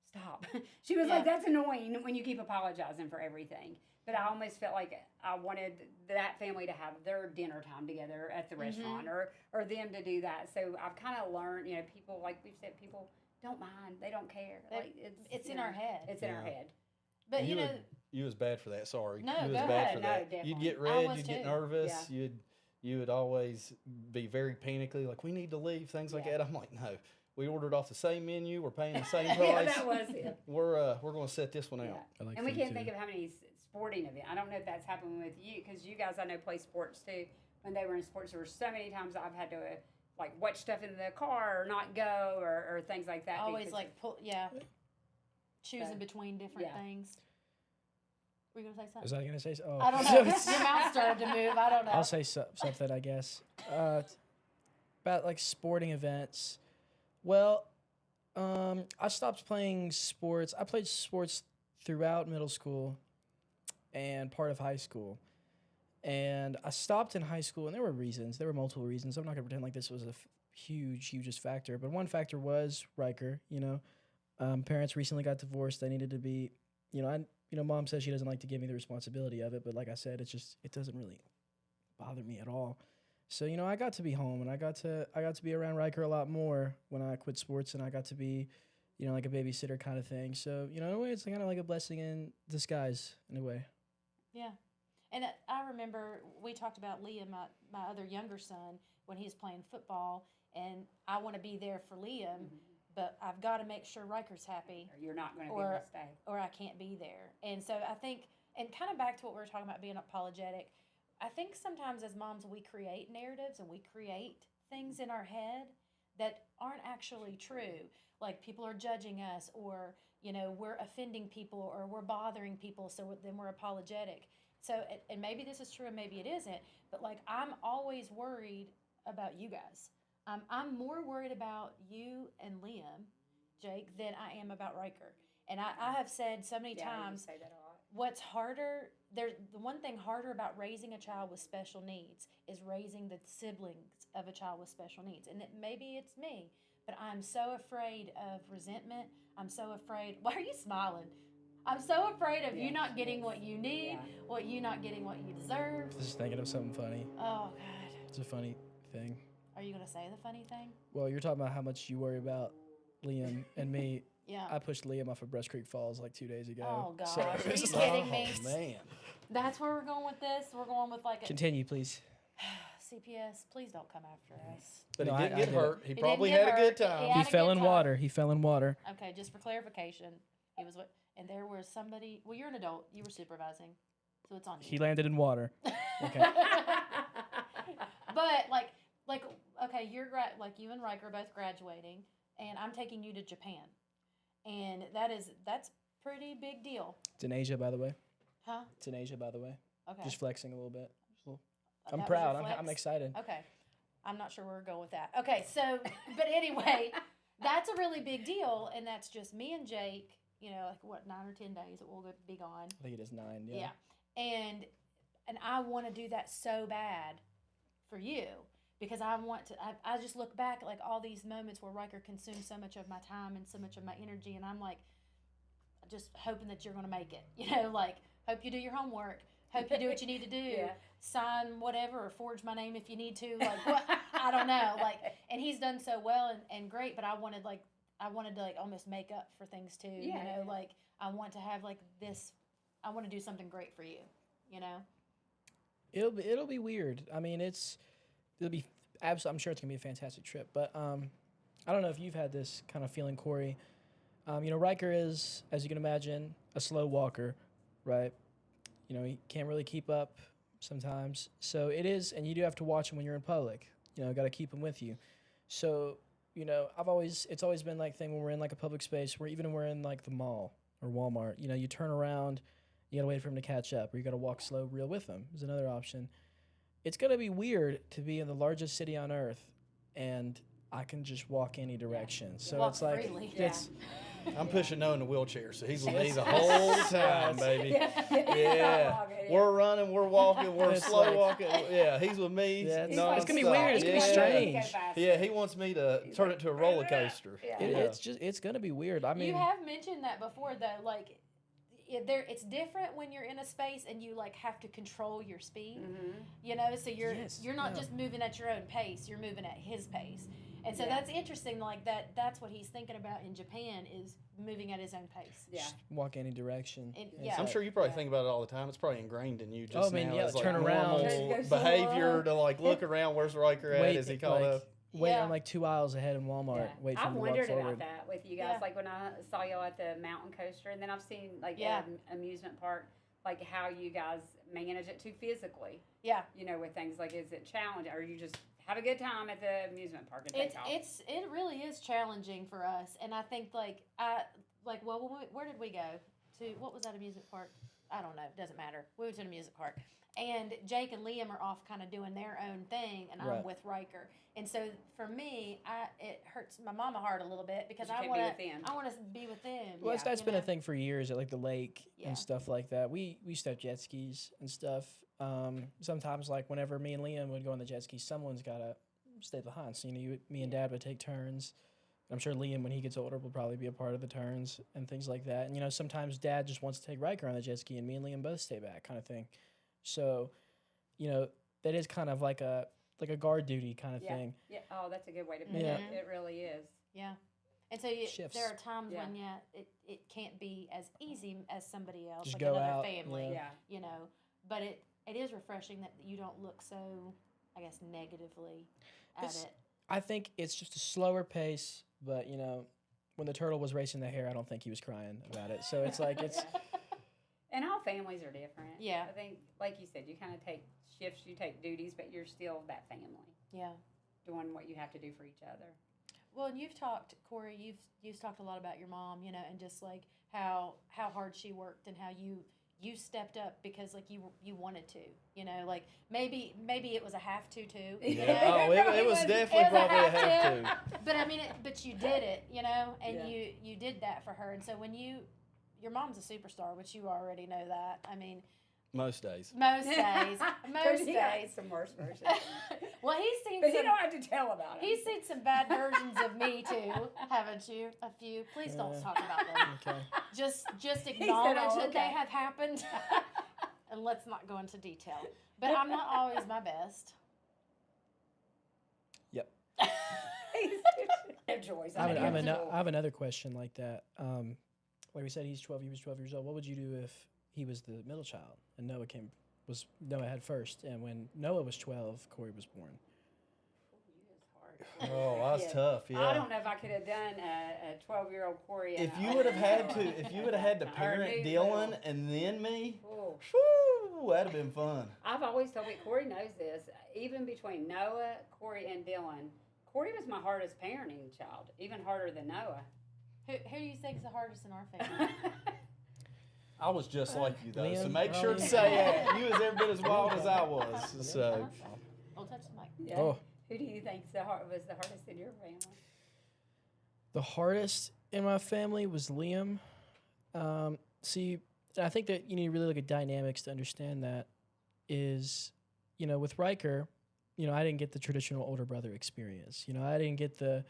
S2: stop. She was like, that's annoying when you keep apologizing for everything. But I almost felt like I wanted that family to have their dinner time together at the restaurant or them to do that. So I've kind of learned, people, like we've said, people don't mind. They don't care. Like
S1: It's
S2: you
S1: in
S2: know,
S1: our head.
S2: It's in our
S3: Yeah.
S2: head.
S1: But
S3: you was bad for that. Sorry,
S1: No,
S3: you was
S1: go
S3: bad
S1: ahead.
S3: for
S2: No,
S3: that.
S2: definitely.
S3: You'd get
S1: I
S3: red.
S1: was
S3: You'd
S1: too.
S3: get nervous.
S2: Yeah.
S3: You would always be very panicky, like we need to leave, things like
S2: Yeah.
S3: that. I'm like, no, we ordered off the same menu. We're paying the same
S2: Yeah,
S3: price.
S2: that was it.
S3: We're going to set this one
S2: Yeah.
S3: out.
S4: I like
S2: And we
S4: food,
S2: can't
S4: too.
S2: think of how many sporting events. I don't know if that's happened with you because you guys I know play sports too. When they were in sports, there were so many times I've had to like watch stuff in the car or not go or things like that.
S1: always
S2: because
S1: like choosing between different
S2: yeah.
S1: things. Were you gonna say
S4: Was
S1: something?
S4: I going to say? Oh,
S1: I don't know. Your mouth started to move. I don't know.
S4: I'll say something, I guess. About like sporting events. Well, I stopped playing sports. I played sports throughout middle school and part of high school. And I stopped in high school, and there were reasons. There were multiple reasons. I'm not going to pretend like this was a hugest factor. But one factor was Riker, Parents recently got divorced. I needed to be, Mom says she doesn't like to give me the responsibility of it. But like I said, it doesn't really bother me at all. So, I got to be home, and I got to be around Riker a lot more when I quit sports, and I got to be, like a babysitter kind of thing. So, in a way, it's kind of like a blessing in disguise in a way.
S1: Yeah. And I remember we talked about Liam, my other younger son, when he was playing football, and I want to be there for Liam, but I've got to make sure Riker's happy,
S2: or you're not going to be able to stay.
S1: or I can't be there. And so I think And kind of back to what we were talking about being apologetic, I think sometimes as moms we create narratives and we create things in our head that aren't actually true. Like people are judging us, or we're offending people, or we're bothering people, so then we're apologetic. So, and maybe this is true and maybe it isn't, but like I'm always worried about you guys. I'm more worried about you and Liam, Jake, than I am about Riker. And I have said so many
S2: You
S1: times,
S2: say that a lot.
S1: what's harder, there's the one thing harder about raising a child with special needs is raising the siblings of a child with special needs. And maybe it's me, but I'm so afraid of resentment. I'm so afraid. Why are you smiling? I'm so afraid of you not getting what you need, what you not getting what you deserve.
S4: Just thinking of something funny.
S1: Oh, God.
S4: It's a funny thing.
S1: Are you going to say the funny thing?
S4: Well, you're talking about how much you worry about Liam and me.
S1: Yeah.
S4: I pushed Liam off of Breast Creek Falls like 2 days ago.
S1: Oh, gosh.
S4: So
S1: Are you
S4: it's
S1: kidding me?
S3: Oh, man.
S1: That's where we're going with this. We're going with like a
S4: Continue, please.
S1: CPS. Please don't come after us.
S3: But
S4: No,
S3: he didn't
S4: I
S3: get
S4: did it.
S3: hurt. He
S1: He
S3: probably
S1: didn't
S3: had
S1: get
S3: a good
S1: hurt.
S3: time.
S1: Yeah.
S4: He
S1: had a
S4: fell
S1: good
S4: in
S1: time.
S4: water. He fell in water.
S1: Okay, just for clarification, he was what? And there was somebody. Well, you're an adult. You were supervising, so it's on you.
S4: He landed in water. Okay.
S1: But like okay, like you and Riker are both graduating, and I'm taking you to Japan, and that's pretty big deal,
S4: It's in Asia, by the way.
S1: huh?
S4: It's in Asia, by the way.
S1: Okay.
S4: Just flexing a little bit. Just a little-
S1: That
S4: I'm
S1: was your
S4: proud. I'm
S1: flex?
S4: excited.
S1: Okay. I'm not sure where we're going with that. Okay, so, but anyway, that's a really big deal, and that's just me and Jake, like what, 9 or 10 days that we'll be gone.
S4: I think it is 9.
S1: Yeah. And I want to do that so bad for you because I just look back at like all these moments where Riker consumed so much of my time and so much of my energy, and I'm like, just hoping that you're going to make it, like, hope you do your homework. Hope you do what you need to do.
S2: Yeah.
S1: Sign whatever or forge my name if you need to. Like, what? I don't know. Like, and he's done so well and great, but I wanted to like almost make up for things too.
S2: Yeah.
S1: Like I want to have like this. I want to do something great for you.
S4: It'll be weird. I mean, it'll be absolutely. I'm sure it's gonna be a fantastic trip. But I don't know if you've had this kind of feeling, Corey. Riker is, as you can imagine, a slow walker, right? He can't really keep up sometimes. So it is, and you do have to watch him when you're in public. Got to keep him with you. So, it's always been like thing when we're in like a public space, where even when we're in like the mall or Walmart, you turn around, you got to wait for him to catch up, or you got to walk slow real with him is another option. It's going to be weird to be in the largest city on earth and I can just walk any direction. So
S1: Walk
S4: it's like,
S1: freely.
S4: it's,
S3: I'm pushing Noah in a wheelchair, so he's with me the whole time, baby.
S2: Yeah.
S3: Yeah. We're running, we're walking, we're
S4: It's
S3: slow
S4: like-
S3: walking. Yeah, he's with me.
S4: Yeah, it's
S3: nonstop.
S4: gonna be weird. It's gonna be strange.
S3: Yeah, he wants me to turn it to a roller coaster.
S2: Yeah.
S4: it's going to be weird. I mean,
S1: You have mentioned that before, though. Like, it's different when you're in a space and you like have to control your speed. So
S4: Yes,
S1: you're not
S4: yeah.
S1: just moving at your own pace. You're moving at his pace. And so
S2: Yeah.
S1: that's interesting. Like that's what he's thinking about in Japan is moving at his own pace.
S2: Yeah.
S4: just walk any direction.
S1: And-
S4: It's
S1: yeah.
S3: I'm
S4: like-
S3: sure you probably
S1: Yeah.
S3: think about it all the time. It's probably ingrained in you just
S4: Oh, I mean,
S3: now.
S4: yeah,
S3: as, like,
S4: turn around.
S3: normal
S2: Go slow.
S3: behavior to like look around. Where's Riker at? Is he caught
S4: like,
S3: up?
S4: Wait,
S1: Yeah.
S4: I'm like 2 aisles ahead in Walmart.
S2: Yeah.
S4: Wait for
S2: I've
S4: him to walk
S2: wondered
S4: forward.
S2: about that with you guys.
S1: Yeah.
S2: Like when I saw y'all at the mountain coaster, and then I've seen like
S1: Yeah.
S2: at an amusement park, like how you guys manage it too physically.
S1: Yeah.
S2: With things like, is it challenging, or you just have a good time at the amusement park and take off?
S1: It really is challenging for us, and I think where did we go to? What was that amusement park? I don't know. It doesn't matter. We went to an amusement park, and Jake and Liam are off kind of doing their own thing, and I'm
S4: Right.
S1: with Riker. And so for me, it hurts my mama heart a little bit because
S2: You
S1: I
S2: can't be
S1: want
S2: with them.
S1: to. I want to be with them.
S4: Well, that's
S1: you
S4: been
S1: know?
S4: a thing for years at like the lake
S1: Yeah.
S4: and stuff like that. We used to have jet skis and stuff. Sometimes like whenever me and Liam would go on the jet ski, someone's got to stay behind. So me and Dad would take turns. I'm sure Liam, when he gets older, will probably be a part of the turns and things like that. And sometimes Dad just wants to take Riker on the jet ski, and me and Liam both stay back, kind of thing. So, that is kind of like a guard duty kind of thing.
S2: Yeah. Oh, that's a good way to put
S4: Yeah.
S2: it. It really is.
S1: Yeah. And so
S4: Shifts.
S1: there are times
S2: Yeah.
S1: when it can't be as easy as somebody else,
S4: Just
S1: like
S4: go
S1: another
S4: out,
S1: family.
S2: Yeah.
S1: But it is refreshing that you don't look so, I guess, negatively at
S4: It's-
S1: it.
S4: I think it's just a slower pace, but when the turtle was racing the hare, I don't think he was crying about it. So it's like it's
S2: And I'll families are different.
S1: Yeah.
S2: I think, like you said, you kind of take shifts, you take duties, but you're still that family
S1: Yeah.
S2: doing what you have to do for each other.
S1: Well, and you've talked, Corey. You've talked a lot about your mom, you know, and just like how hard she worked and how you stepped up because like you wanted to, you know, like maybe it was a have to too. You
S3: Yeah.
S1: know?
S3: Oh, it was definitely
S1: it was a
S3: probably a
S1: have
S3: have to.
S1: But I mean, but you did it, you know, and
S2: Yeah.
S1: you did that for her. And so when your mom's a superstar, which you already know that. I mean,
S3: Most days.
S1: most days, most
S2: He got
S1: days.
S2: some worse versions.
S1: Well, he's seen
S2: But
S1: some.
S2: you don't have to tell about it.
S1: He's seen some bad versions of me too, haven't you? A few. Please don't
S4: Yeah.
S1: talk about them.
S4: Okay.
S1: Just
S2: said,
S1: acknowledge
S2: "Oh,
S1: that they
S2: okay."
S1: have happened, and let's not go into detail. But I'm not always my best.
S4: Yep.
S2: Joyce.
S4: I have,
S2: mean,
S4: I have another question like that. Like we said, he was 12 years old. What would you do if he was the middle child and Noah had first, and when Noah was 12, Corey was born?
S3: Oh, that's
S2: Yeah.
S3: tough. Yeah.
S2: I don't know if I could have done a 12-year-old Corey.
S3: If you would have had to parent
S2: Or
S3: Dylan and then me,
S2: Oh.
S3: whew, that'd have been fun.
S2: I've always told me, Corey knows this, even between Noah, Corey, and Dylan, Corey was my hardest parenting child, even harder than Noah.
S1: Who do you think is the hardest in our family?
S3: I was just like you though, so
S4: Liam,
S3: make sure to
S4: probably.
S3: say that you was every bit as wild as I was. So
S1: Don't touch the mic.
S2: Yeah.
S4: Oh,
S2: Who do you think was the hardest in your family?
S4: the hardest in my family was Liam. See, I think that you need to really look at dynamics to understand that. Is, you know, with Riker, you know, I didn't get the traditional older brother experience. You know, I didn't get the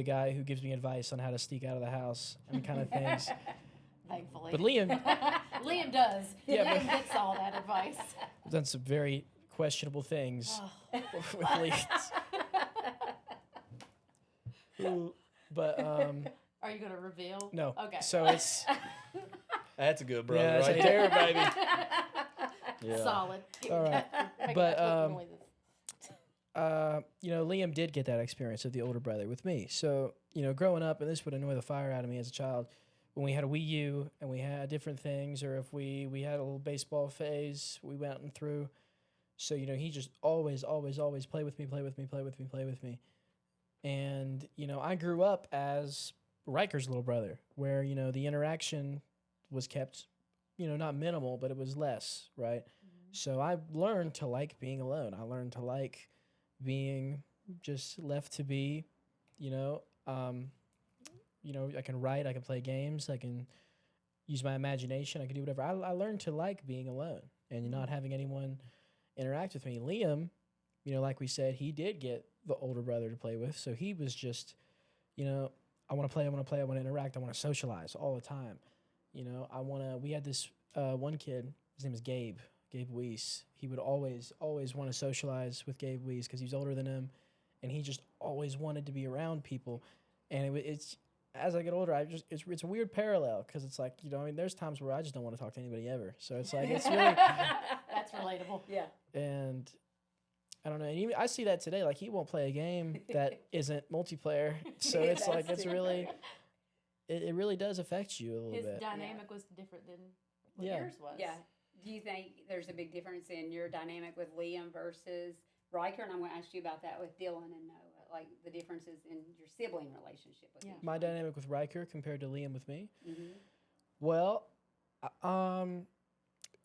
S4: guy who gives me advice on how to sneak out of the house and kind of things.
S1: Thankfully.
S4: But Liam
S1: Liam does.
S4: Yeah,
S1: Liam
S4: but-
S1: gets all that advice.
S4: done some very questionable things
S1: Oh.
S4: with Liam. But
S1: Are you gonna reveal?
S4: no.
S1: Okay.
S4: So it's
S3: that's a good brother
S4: Yeah, that's
S3: right
S4: a-
S3: there, baby. Yeah.
S1: Solid.
S4: All right.
S1: Make
S4: But,
S1: that noises.
S4: you know, Liam did get that experience of the older brother with me. So, you know, growing up, and this would annoy the fire out of me as a child, when we had a Wii U and we had different things, or if we had a little baseball phase, we went and through. So, you know, he just always play with me. And, you know, I grew up as Riker's little brother, where, you know, the interaction was kept, you know, not minimal, but it was less, right? So I learned to like being alone. I learned to like being just left to be, you know, I can write, I can play games, I can use my imagination, I can do whatever. I learned to like being alone and not having anyone interact with me. Liam, you know, like we said, he did get the older brother to play with, so he was just, you know, I want to play, I want to interact, I want to socialize all the time. You know, we had this one kid, his name is Gabe Weiss. He would always want to socialize with Gabe Weiss because he's older than him, and he just always wanted to be around people. And it's as I get older, it's a weird parallel because it's like, you know, I mean, there's times where I just don't want to talk to anybody ever. So it's like it's really,
S1: That's relatable.
S2: Yeah.
S4: and I don't know. And even I see that today. Like he won't play a game that isn't multiplayer. So it's like
S2: That's
S4: it's really, it really does affect you a little
S1: His
S4: bit.
S1: dynamic was different than what
S4: Yeah.
S1: yours was.
S2: Yeah. Do you think there's a big difference in your dynamic with Liam versus Riker? And I'm going to ask you about that with Dylan and Noah, like the differences in your sibling relationship with
S1: Yeah.
S2: each
S4: My
S2: one.
S4: dynamic with Riker compared to Liam with me.
S2: Mhm.
S4: Well,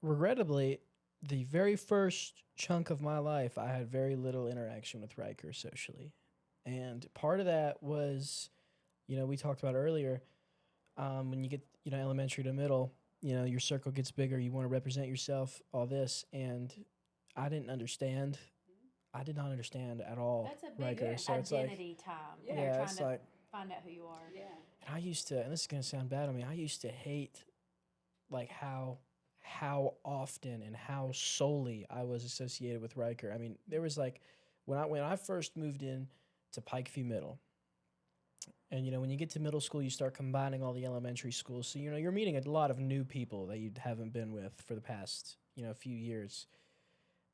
S4: regrettably, the very first chunk of my life, I had very little interaction with Riker socially. And part of that was, you know, we talked about earlier, when you get, you know, elementary to middle, you know, your circle gets bigger, you want to represent yourself, all this. And I didn't understand. I did not understand at all
S1: That's a big
S4: Riker. So it's like,
S1: identity time.
S2: Yeah,
S1: when you're
S4: yeah,
S1: trying
S4: it's
S1: to
S4: like,
S1: find out who you are.
S2: Yeah.
S4: and I used to, and this is going to sound bad on me, I used to hate like how often and how solely I was associated with Riker. I mean, there was like when I first moved in to Pikeview Middle, and you know, when you get to middle school, you start combining all the elementary schools. So, you know, you're meeting a lot of new people that you haven't been with for the past, you know, few years.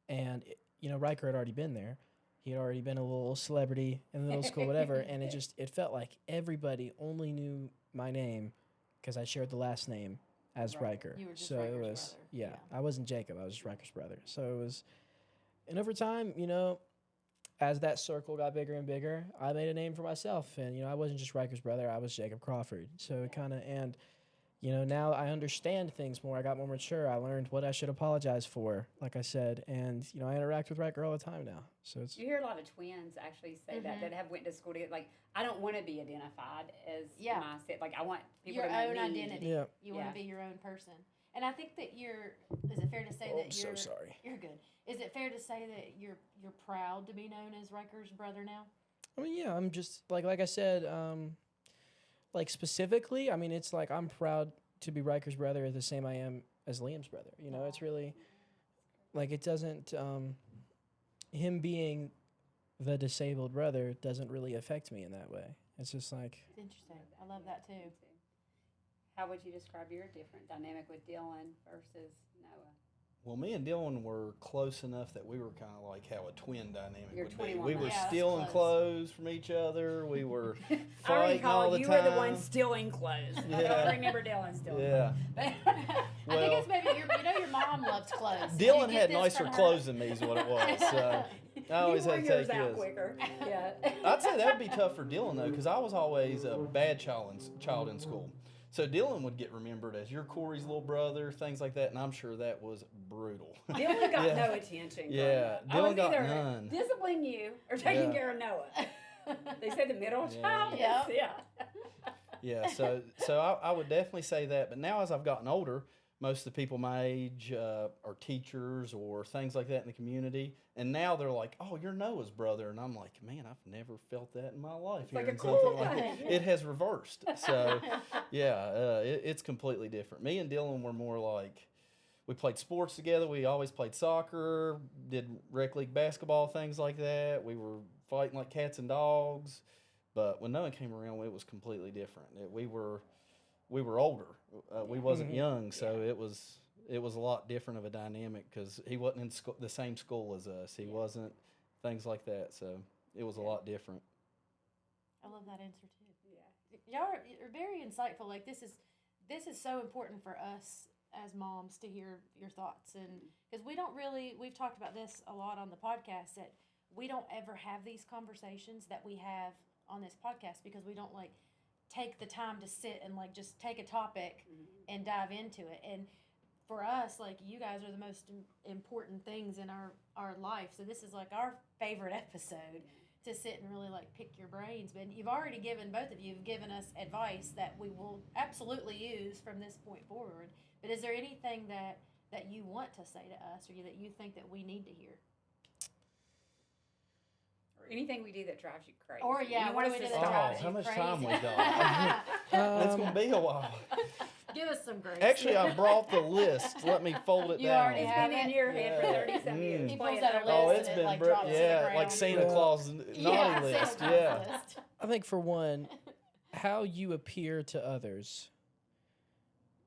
S4: And you know, Riker had already been there. He had already been a little celebrity in the middle school, whatever. And it felt like everybody only knew my name because I shared the last name. as
S2: Right.
S4: Riker.
S1: You were just
S4: so it
S1: Riker's
S4: was
S1: brother.
S4: yeah,
S1: Yeah.
S4: I wasn't Jacob. I was just Riker's brother. So it was, and over time, as that circle got bigger and bigger, I made a name for myself, and I wasn't just Riker's brother. I was Jacob Crawford. So it kind of and. Now I understand things more. I got more mature. I learned what I should apologize for, like I said, and I interact with Riker all the time now. So it's
S2: You hear a lot of twins actually say that have went to school together. Like, I don't want to be identified as
S1: Yeah.
S2: my set. Like, I want people
S1: Your
S2: to know
S1: own
S2: me.
S1: identity.
S4: Yeah.
S1: You want
S2: Yeah.
S1: to be your own person. And I think that is it fair to say that
S4: I'm so
S1: you're
S4: sorry.
S1: You're good. Is it fair to say that you're proud to be known as Riker's brother now?
S4: I mean, yeah, I'm just like I said, like specifically, I mean, it's like I'm proud to be Riker's brother the same I am as Liam's brother. It's really like it doesn't him being the disabled brother doesn't really affect me in that way. It's just like
S1: It's interesting. I love that too.
S2: How would you describe your different dynamic with Dylan versus Noah?
S3: Well, me and Dylan were close enough that we were kind of like how a twin dynamic
S2: You're
S3: would be.
S2: 21
S3: We were
S1: months. Yeah, that's
S3: stealing
S1: close.
S3: clothes from each other. We were
S2: I
S3: fighting all
S2: recall
S3: the
S2: you
S3: time.
S2: were the one stealing clothes. I
S3: Yeah.
S2: don't remember Dylan stealing
S3: Yeah.
S2: clothes.
S1: I
S3: Well-
S1: think it's maybe your mom loves clothes. Did you
S3: Dylan
S1: get
S3: had
S1: this
S3: nicer
S1: from her?
S3: clothes than me, is what it was. So I always
S2: you wore
S3: had to
S2: yours
S3: take
S2: out
S3: his.
S2: quicker. Yeah.
S3: I'd say that'd be tough for Dylan though, because I was always a bad child in school. So Dylan would get remembered as your Corey's little brother, things like that, and I'm sure that was brutal.
S2: Dylan got
S3: Yeah.
S2: no attention. growing
S3: Yeah,
S2: up. I
S3: Dylan
S2: was
S3: got
S2: either
S3: none.
S2: disciplining you or taking
S3: Yeah.
S2: care of Noah. They say the middle
S3: Yeah.
S2: child.
S1: Yep.
S2: Yeah.
S3: Yeah, so I would definitely say that. But now as I've gotten older, most of the people my age are teachers or things like that in the community, and now they're like, "Oh, you're Noah's brother," and I'm like, "Man, I've never felt that in my life."
S2: It's like
S3: hearing
S2: a cool
S3: something like
S2: thing.
S3: it has reversed. So yeah, it's completely different. Me and Dylan were more like we played sports together. We always played soccer, did rec league basketball, things like that. We were fighting like cats and dogs. But when Noah came around, it was completely different. We were older. We wasn't
S4: Mhm.
S3: young, so it was a lot different of a dynamic because he wasn't in the same school as us. He wasn't things like that. So it was a lot different.
S1: I love that answer too.
S2: Yeah.
S1: Y'all are very insightful. Like this is so important for us as moms to hear your thoughts, and because we've talked about this a lot on the podcast, that we don't ever have these conversations that we have on this podcast because we don't like take the time to sit and like just take a topic and dive into it. And for us, like you guys are the most important things in our life, so this is like our favorite episode to sit and really like pick your brains. But both of you have given us advice that we will absolutely use from this point forward. But is there anything that you want to say to us, or that you think that we need to hear?
S2: Or anything we do that drives you crazy.
S1: Or yeah,
S2: You
S1: what
S2: want
S1: do we
S2: us
S1: do
S2: to
S1: that
S2: stop
S1: drives
S2: it.
S3: how
S1: you
S3: much
S1: crazy?
S3: time we got? It's gonna be a while.
S1: Give us some grace.
S3: Actually, I brought the list. Let me fold it
S1: You
S3: down.
S1: already
S2: It's
S1: have
S2: been in
S1: it?
S2: your head for
S3: Yeah.
S2: 30-some years.
S3: He
S1: pulls
S2: playing
S1: out a
S2: over
S1: list
S3: Oh,
S2: there.
S1: and
S3: it's
S1: it,
S3: been
S1: like, drops to the
S3: yeah,
S1: ground.
S3: like Santa
S4: Yeah.
S3: Claus naughty
S1: Yeah,
S3: list.
S1: Santa
S3: Yeah.
S1: Claus list.
S4: I think for one, how you appear to others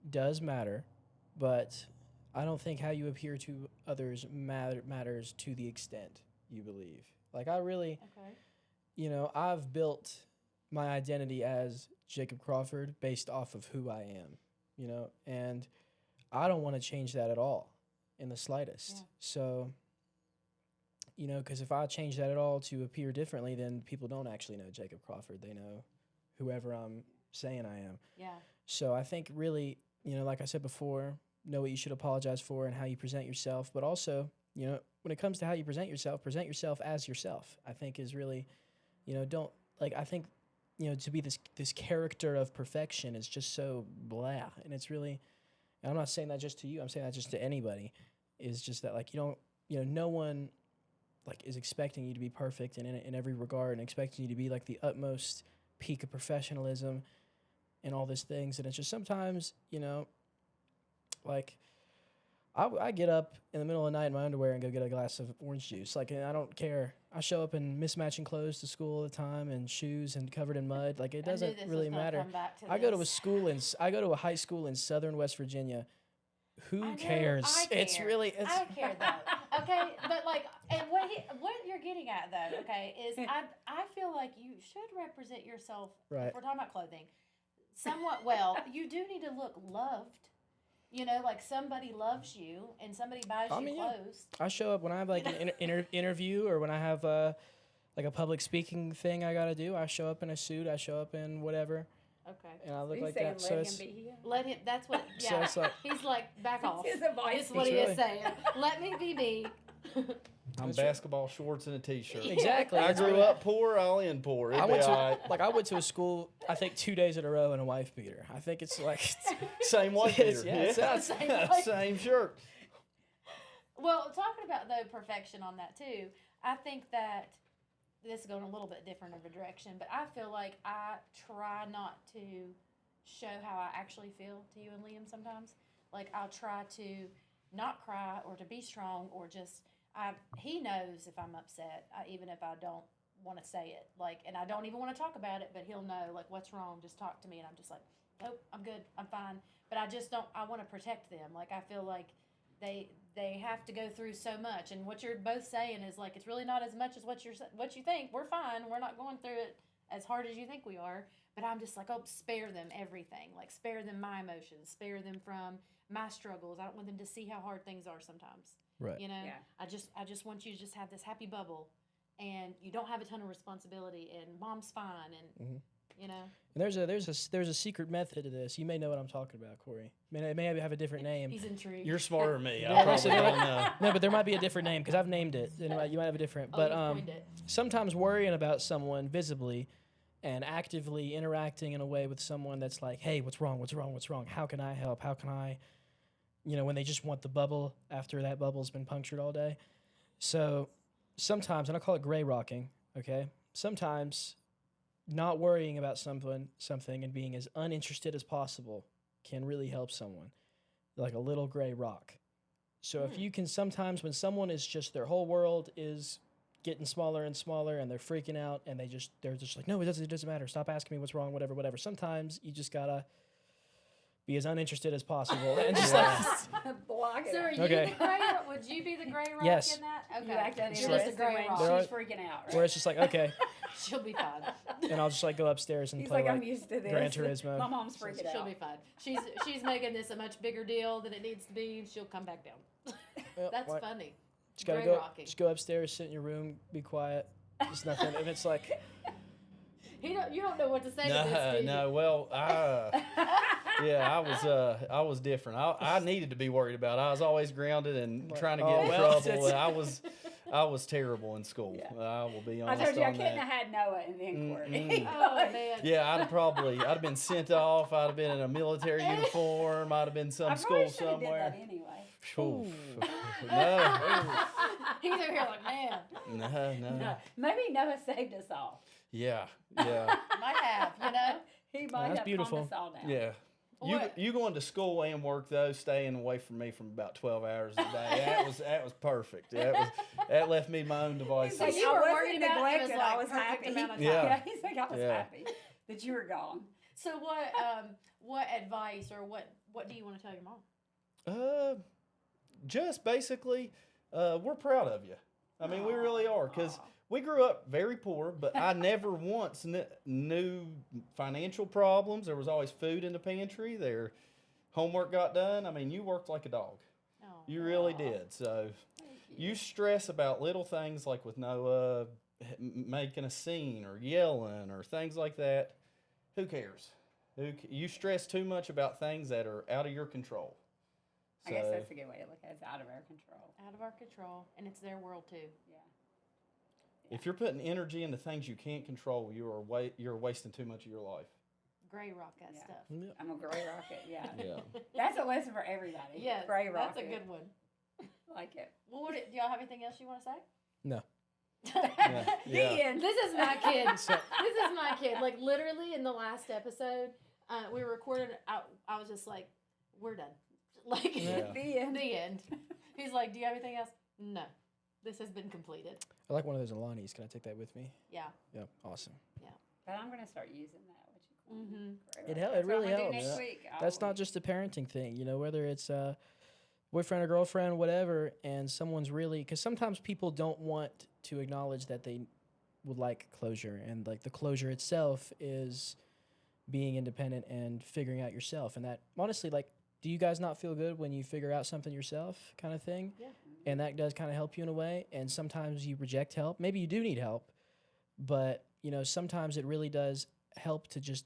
S4: does matter, but I don't think how you appear to others matters to the extent you believe. Like I really,
S1: Okay.
S4: I've built my identity as Jacob Crawford based off of who I am, and I don't want to change that at all in the slightest.
S1: Yeah.
S4: So, because if I change that at all to appear differently, then people don't actually know Jacob Crawford. They know whoever I'm saying I am.
S1: Yeah.
S4: So I think really, like I said before, know what you should apologize for and how you present yourself. But also, when it comes to how you present yourself as yourself, I think is really, don't like, I think, to be this character of perfection is just so blah. And it's really, and I'm not saying that just to you, I'm saying that just to anybody, is just that like, no one like is expecting you to be perfect in every regard and expecting you to be like the utmost peak of professionalism and all these things. And it's just sometimes, like I get up in the middle of the night in my underwear and go get a glass of orange juice. Like, and I don't care. I show up in mismatching clothes to school all the time and shoes and covered in mud. Like, it
S1: I knew
S4: doesn't
S1: this
S4: really
S1: was gonna
S4: matter.
S1: come back to
S4: I go to a
S1: this.
S4: school I go to a high school in southern West Virginia.
S1: I know,
S4: Who cares?
S1: I
S4: It's
S1: care.
S4: really it's
S1: I care though. Okay, but like, and what you're getting at though, okay, is I feel like you should represent yourself.
S4: Right.
S1: If we're talking about clothing, somewhat well. You do need to look loved. You know, like somebody loves you and somebody buys
S4: I
S1: you
S4: mean, yeah.
S1: clothes.
S4: I show up when I have like an interview or when I have like a public speaking thing I gotta do. I show up in a suit. I show up in whatever,
S1: Okay.
S4: and I look
S2: He's
S4: like
S2: saying
S4: that.
S2: let
S4: So
S2: him
S4: it's
S2: be here.
S1: Let him, that's what,
S4: so
S1: yeah.
S4: it's like
S1: He's like, back off.
S2: His advice.
S1: That's what he
S4: That's
S1: is saying. Let me be me.
S3: I'm
S4: That's right.
S3: basketball shorts and a t-shirt.
S4: exactly.
S3: I
S4: that's
S3: grew
S4: really-
S3: up poor. I'll end poor. It'd
S4: I
S3: be
S4: went to
S3: all right.
S4: like I went to a school. I think 2 days in a row in a wife beater. I think it's like
S3: Same white
S4: It's-
S3: beater.
S4: yeah, it sounds-
S1: Same way.
S3: Same shirt.
S1: Well, talking about though perfection on that too, I think that this is going a little bit different of a direction, but I feel like I try not to show how I actually feel to you and Liam sometimes. Like I'll try to not cry or to be strong or just he knows if I'm upset, even if I don't want to say it. Like, and I don't even want to talk about it, but he'll know like what's wrong. Just talk to me, and I'm just like, nope, I'm good, I'm fine. But I just don't. I want to protect them. Like I feel like they have to go through so much, and what you're both saying is like it's really not as much as what you think. We're fine. We're not going through it as hard as you think we are. But I'm just like, oh, spare them everything. Like spare them my emotions. Spare them from my struggles. I don't want them to see how hard things are sometimes.
S4: right.
S1: You know,
S2: Yeah.
S1: I just want you to just have this happy bubble, and you don't have a ton of responsibility, and mom's fine, and
S4: Mhm.
S1: you know.
S4: And there's a secret method to this. You may know what I'm talking about, Corey. It may have a different name.
S1: He's intrigued.
S3: You're smarter than me. I
S4: Yeah,
S3: probably
S4: so
S3: don't know.
S4: No, but there might be a different name because I've named it. You might have a different.
S1: Oh,
S4: But
S1: you coined it.
S4: sometimes worrying about someone visibly and actively interacting in a way with someone that's like, hey, what's wrong? What's wrong? What's wrong? How can I help? How can I, when they just want the bubble after that bubble's been punctured all day. So sometimes, and I call it gray rocking, okay? Sometimes not worrying about something and being as uninterested as possible can really help someone, like a little gray rock. So if you can sometimes, when someone is just, their whole world is getting smaller and smaller and they're freaking out and they're just like, no, it doesn't matter. Stop asking me what's wrong, whatever. Sometimes you just gotta be as uninterested as possible and just
S2: Block it.
S1: So are
S2: out.
S1: you
S4: Okay.
S1: the gray rock? Would you be the gray rock
S4: Yes.
S1: in that? Okay.
S2: You act
S1: You're
S2: uninterested
S1: just a gray
S2: when
S1: rock.
S4: There
S2: she's freaking out, right?
S4: where it's just like, okay,
S1: She'll be fine.
S4: and I'll just like go upstairs and
S2: He's
S4: play
S2: like, I'm
S4: like
S2: used to this.
S4: Gran Turismo.
S2: My mom's freaking
S1: She'll
S2: out.
S1: be fine. She's making this a much bigger deal than it needs to be, and she'll come back down.
S4: Well,
S1: That's
S4: like,
S1: funny.
S4: just gotta
S1: gray
S4: go,
S1: rocking.
S4: just go upstairs, sit in your room, be quiet, just nothing, and it's like,
S1: You don't know what to say to this, do you?
S3: No. Well, I was different. I needed to be worried about it. I was always grounded and
S4: Like,
S3: trying to
S4: oh,
S3: get in
S4: well,
S3: trouble.
S4: it's-
S3: I was terrible in school.
S2: Yeah.
S3: I will be
S2: I
S3: honest
S2: told you I
S3: on
S2: couldn't
S3: that.
S2: have had Noah in the inquiry.
S3: Mm-mm.
S1: Oh man.
S3: Yeah, I'd have been sent off. I'd have been in a military uniform. I'd have been some
S2: I
S3: school
S2: probably should have did
S3: somewhere.
S2: that anyway.
S3: Oof.
S4: Ooh.
S3: No,
S1: He's over here like, man,
S3: no.
S2: Maybe Noah saved us all.
S3: Yeah.
S1: might have, you know?
S2: He might
S4: That's
S2: have
S4: beautiful.
S2: calmed us all down.
S3: Yeah.
S1: What?
S3: You going to school and work though, staying away from me from about 12 hours a day. That was perfect. That left me my own devices.
S1: So you
S2: I
S1: were
S2: wasn't
S1: worried about it, it was
S2: neglected.
S1: like
S2: I was
S1: perfect
S2: happy.
S1: amount of
S3: time. Yeah.
S2: He's like, I was
S3: Yeah.
S2: happy that you were gone.
S1: So what advice or what do you want to tell your mom?
S3: Just basically, we're proud of you. I mean, we really are, because
S2: Aw.
S3: we grew up very poor, but I never once knew financial problems. There was always food in the pantry. Their homework got done. I mean, you worked like a dog.
S1: Oh.
S3: You really did. So
S2: Thank
S3: you stress about little things like with Noah making a scene or yelling or things like that. Who cares? You stress too much about things that are out of your control.
S2: I guess that's a good way to look at it. It's out of our control.
S1: Out of our control, and it's their world too.
S2: Yeah.
S3: If you're putting energy into things you can't control, you're wasting too much of your life.
S1: Gray rock that
S2: Yeah.
S1: stuff.
S4: yeah.
S2: I'm a gray rocket. Yeah.
S3: Yeah.
S2: That's a lesson for everybody.
S1: Yeah,
S2: Gray
S1: that's
S2: rocket.
S1: a good one.
S2: Like it.
S1: Well, do y'all have anything else you want to say?
S4: No.
S3: Yeah.
S2: The end.
S1: This is my kid. This is my kid. Like literally in the last episode, we recorded. I was just like, "We're done." Like
S3: Yeah.
S2: The end.
S1: the end. He's like, "Do you have anything else?" No. This has been completed.
S4: I like one of those Alanis. Can I take that with me?
S1: Yeah.
S4: Yeah, awesome.
S2: But I'm gonna start using that. What you call
S1: Mhm.
S2: Gray
S4: It
S2: rocket.
S4: hel- it
S2: That's what
S4: really
S2: I'm gonna
S4: helps.
S2: do next week.
S4: That's not just a parenting thing, whether it's boyfriend or girlfriend, whatever, and someone's really, because sometimes people don't want to acknowledge that they would like closure, and like the closure itself is being independent and figuring out yourself, and that honestly, like do you guys not feel good when you figure out something yourself kind of thing?
S1: Yeah.
S4: And that does kind of help you in a way. And sometimes you reject help. Maybe you do need help, but, you know, sometimes it really does help to just,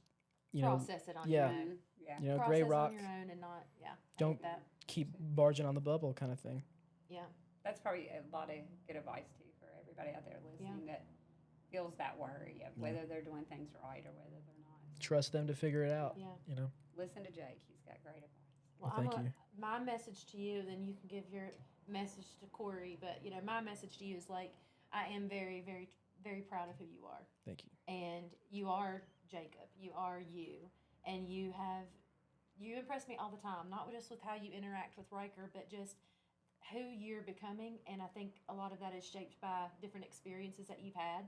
S4: you know,
S1: Process it on
S4: yeah.
S1: your own.
S2: Yeah.
S4: you know,
S1: Process
S4: gray rock,
S1: on your own and not, I
S4: Don't-
S1: hate that.
S4: keep barging on the bubble kind of thing.
S1: Yeah.
S2: That's probably a lot of good advice too for everybody out there listening that feels that worry of whether they're doing things right or whether they're not.
S4: Trust them to figure it out,
S1: Yeah.
S4: you know.
S2: Listen to Jake; he's got great advice.
S1: Well,
S4: Thank you.
S1: My message to you, then you can give your message to Corey. But you know, my message to you is like, I am very, very, very proud of who you are,
S4: Thank you.
S1: and you are Jacob. You are you, and you impress me all the time. Not just with how you interact with Riker, but just who you're becoming. And I think a lot of that is shaped by different experiences that you've had,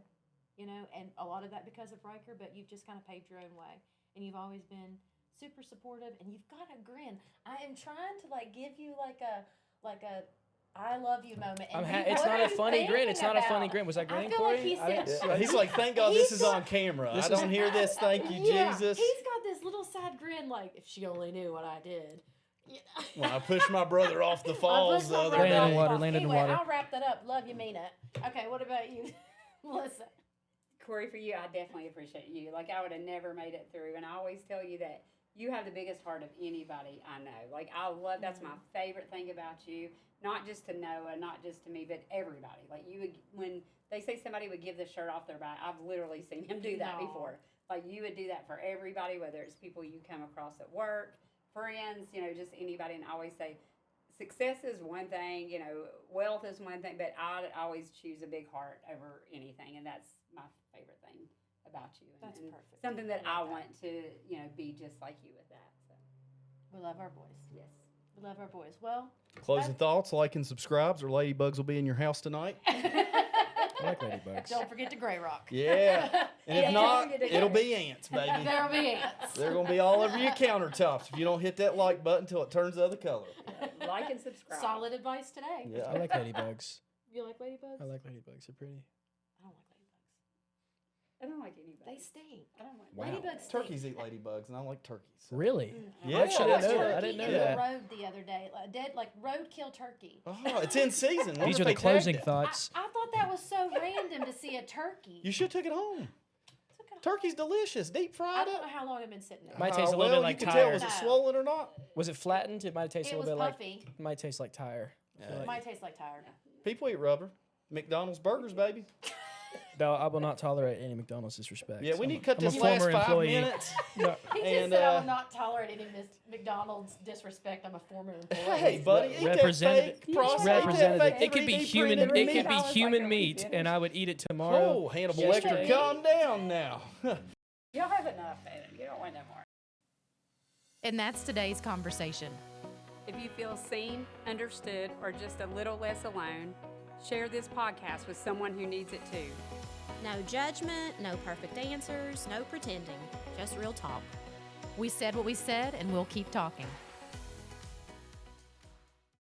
S1: you know, and a lot of that because of Riker. But you've just kind of paved your own way, and you've always been super supportive, and you've got a grin. I am trying to like give you like a I love you moment. And
S4: It's
S1: what
S4: not
S1: are
S4: a
S1: you
S4: funny grin. It's
S1: thinking
S4: not a funny
S1: about?
S4: grin. Was I
S1: I
S4: grinning,
S1: feel
S4: Corey?
S1: like he
S4: I
S1: said-
S4: didn't-
S3: Yeah, he's like, thank God this is on camera.
S4: This
S3: I
S4: is-
S3: don't hear this. Thank you,
S1: Yeah,
S3: Jesus.
S1: He's got this little sad grin, like if she only knew what I did. Yeah.
S3: When I pushed my brother off the falls the other
S4: Landed in
S3: day.
S4: water, landed in
S1: Anyway,
S4: water.
S1: I'll wrap that up. Love you, Mina. Okay, what about you, Melissa?
S2: Corey, for you, I definitely appreciate you. Like, I would have never made it through. And I always tell you that you have the biggest heart of anybody I know. Like, I love, that's my favorite thing about you. Not just to Noah, not just to me, but everybody. Like, you would, when they say somebody would give the shirt off their back, I've literally seen him do that
S1: No.
S2: before. Like, you would do that for everybody, whether it's people you come across at work, friends, you know, just anybody. And I always say, success is one thing, you know, wealth is one thing, but I always choose a big heart over anything, and that's my favorite thing about you.
S1: That's
S2: and
S1: perfect.
S2: Something that
S1: I
S2: I
S1: love that.
S2: want to, you know, be just like you with that. So,
S1: We love our boys.
S2: yes.
S1: We love our boys. Well,
S3: Closing thoughts, like and subscribes, or ladybugs will be in your house tonight.
S4: I like ladybugs.
S1: don't forget to gray rock.
S3: Yeah. And if
S1: Yeah,
S3: not,
S2: don't forget to
S3: it'll
S2: go.
S3: be ants, baby.
S1: There'll be ants.
S3: They're going to be all over your countertops if you don't hit that like button until it turns the other color.
S2: Like and subscribe.
S1: Solid advice today.
S3: Yeah.
S4: I like ladybugs.
S1: You like ladybugs?
S4: I like ladybugs. They're pretty.
S1: I don't like ladybugs.
S2: I don't like anybody.
S1: They stink.
S2: I don't like
S3: Wow.
S1: Ladybugs stink.
S3: Turkeys eat ladybugs, and I like turkeys. so-
S4: Really?
S3: Yeah,
S4: I actually
S3: that's
S4: didn't know
S3: true.
S4: that. I didn't know
S1: in
S4: that.
S1: the road the other day, like dead, like roadkill turkey.
S3: Oh, it's in season. Wonder
S4: These
S3: if
S4: are the
S3: they tagged
S4: closing
S3: it.
S4: thoughts.
S1: I thought that was so random to see a turkey.
S3: You should have took it home.
S1: Took it home.
S3: Turkey's delicious, deep
S1: I
S3: fried
S1: don't
S3: up.
S1: know how long it's been sitting there.
S4: Might taste a little bit like
S3: you can
S4: tire.
S3: tell, was it
S1: No.
S3: swollen or not?
S4: Was it flattened? It might have tasted
S1: It
S4: a
S1: was
S4: little bit
S1: puffy.
S4: like. Might taste like tire. I feel
S3: Yeah.
S1: It
S4: like-
S1: might taste like tire.
S3: People eat rubber. McDonald's burgers, baby.
S4: No, I will not tolerate any McDonald's disrespect.
S3: Yeah, we need to cut
S4: I'm a
S3: this last
S4: former
S3: 5
S4: employee.
S3: minutes.
S4: No,
S1: He just
S3: And,
S1: said I
S3: uh,
S1: will not tolerate any McDonald's disrespect. I'm a former employee.
S3: Hey, buddy, eat that
S4: Representative-
S3: fake processed, eat that
S4: representative.
S3: fake
S4: It could be
S3: 3D
S4: human.
S3: printed
S4: It
S3: meat.
S4: could be
S2: I was like,
S4: human
S2: are we
S4: meat,
S2: finished?
S4: and I would eat it tomorrow.
S3: Oh, Hannibal
S4: yesterday.
S3: Lecter, calm down now.
S2: Y'all have enough, Evan. You don't want no more.
S5: And that's today's conversation.
S2: If you feel seen, understood, or just a little less alone, share this podcast with someone who needs it too.
S6: No judgment, no perfect answers, no pretending, just real talk.
S5: We said what we said, and we'll keep talking.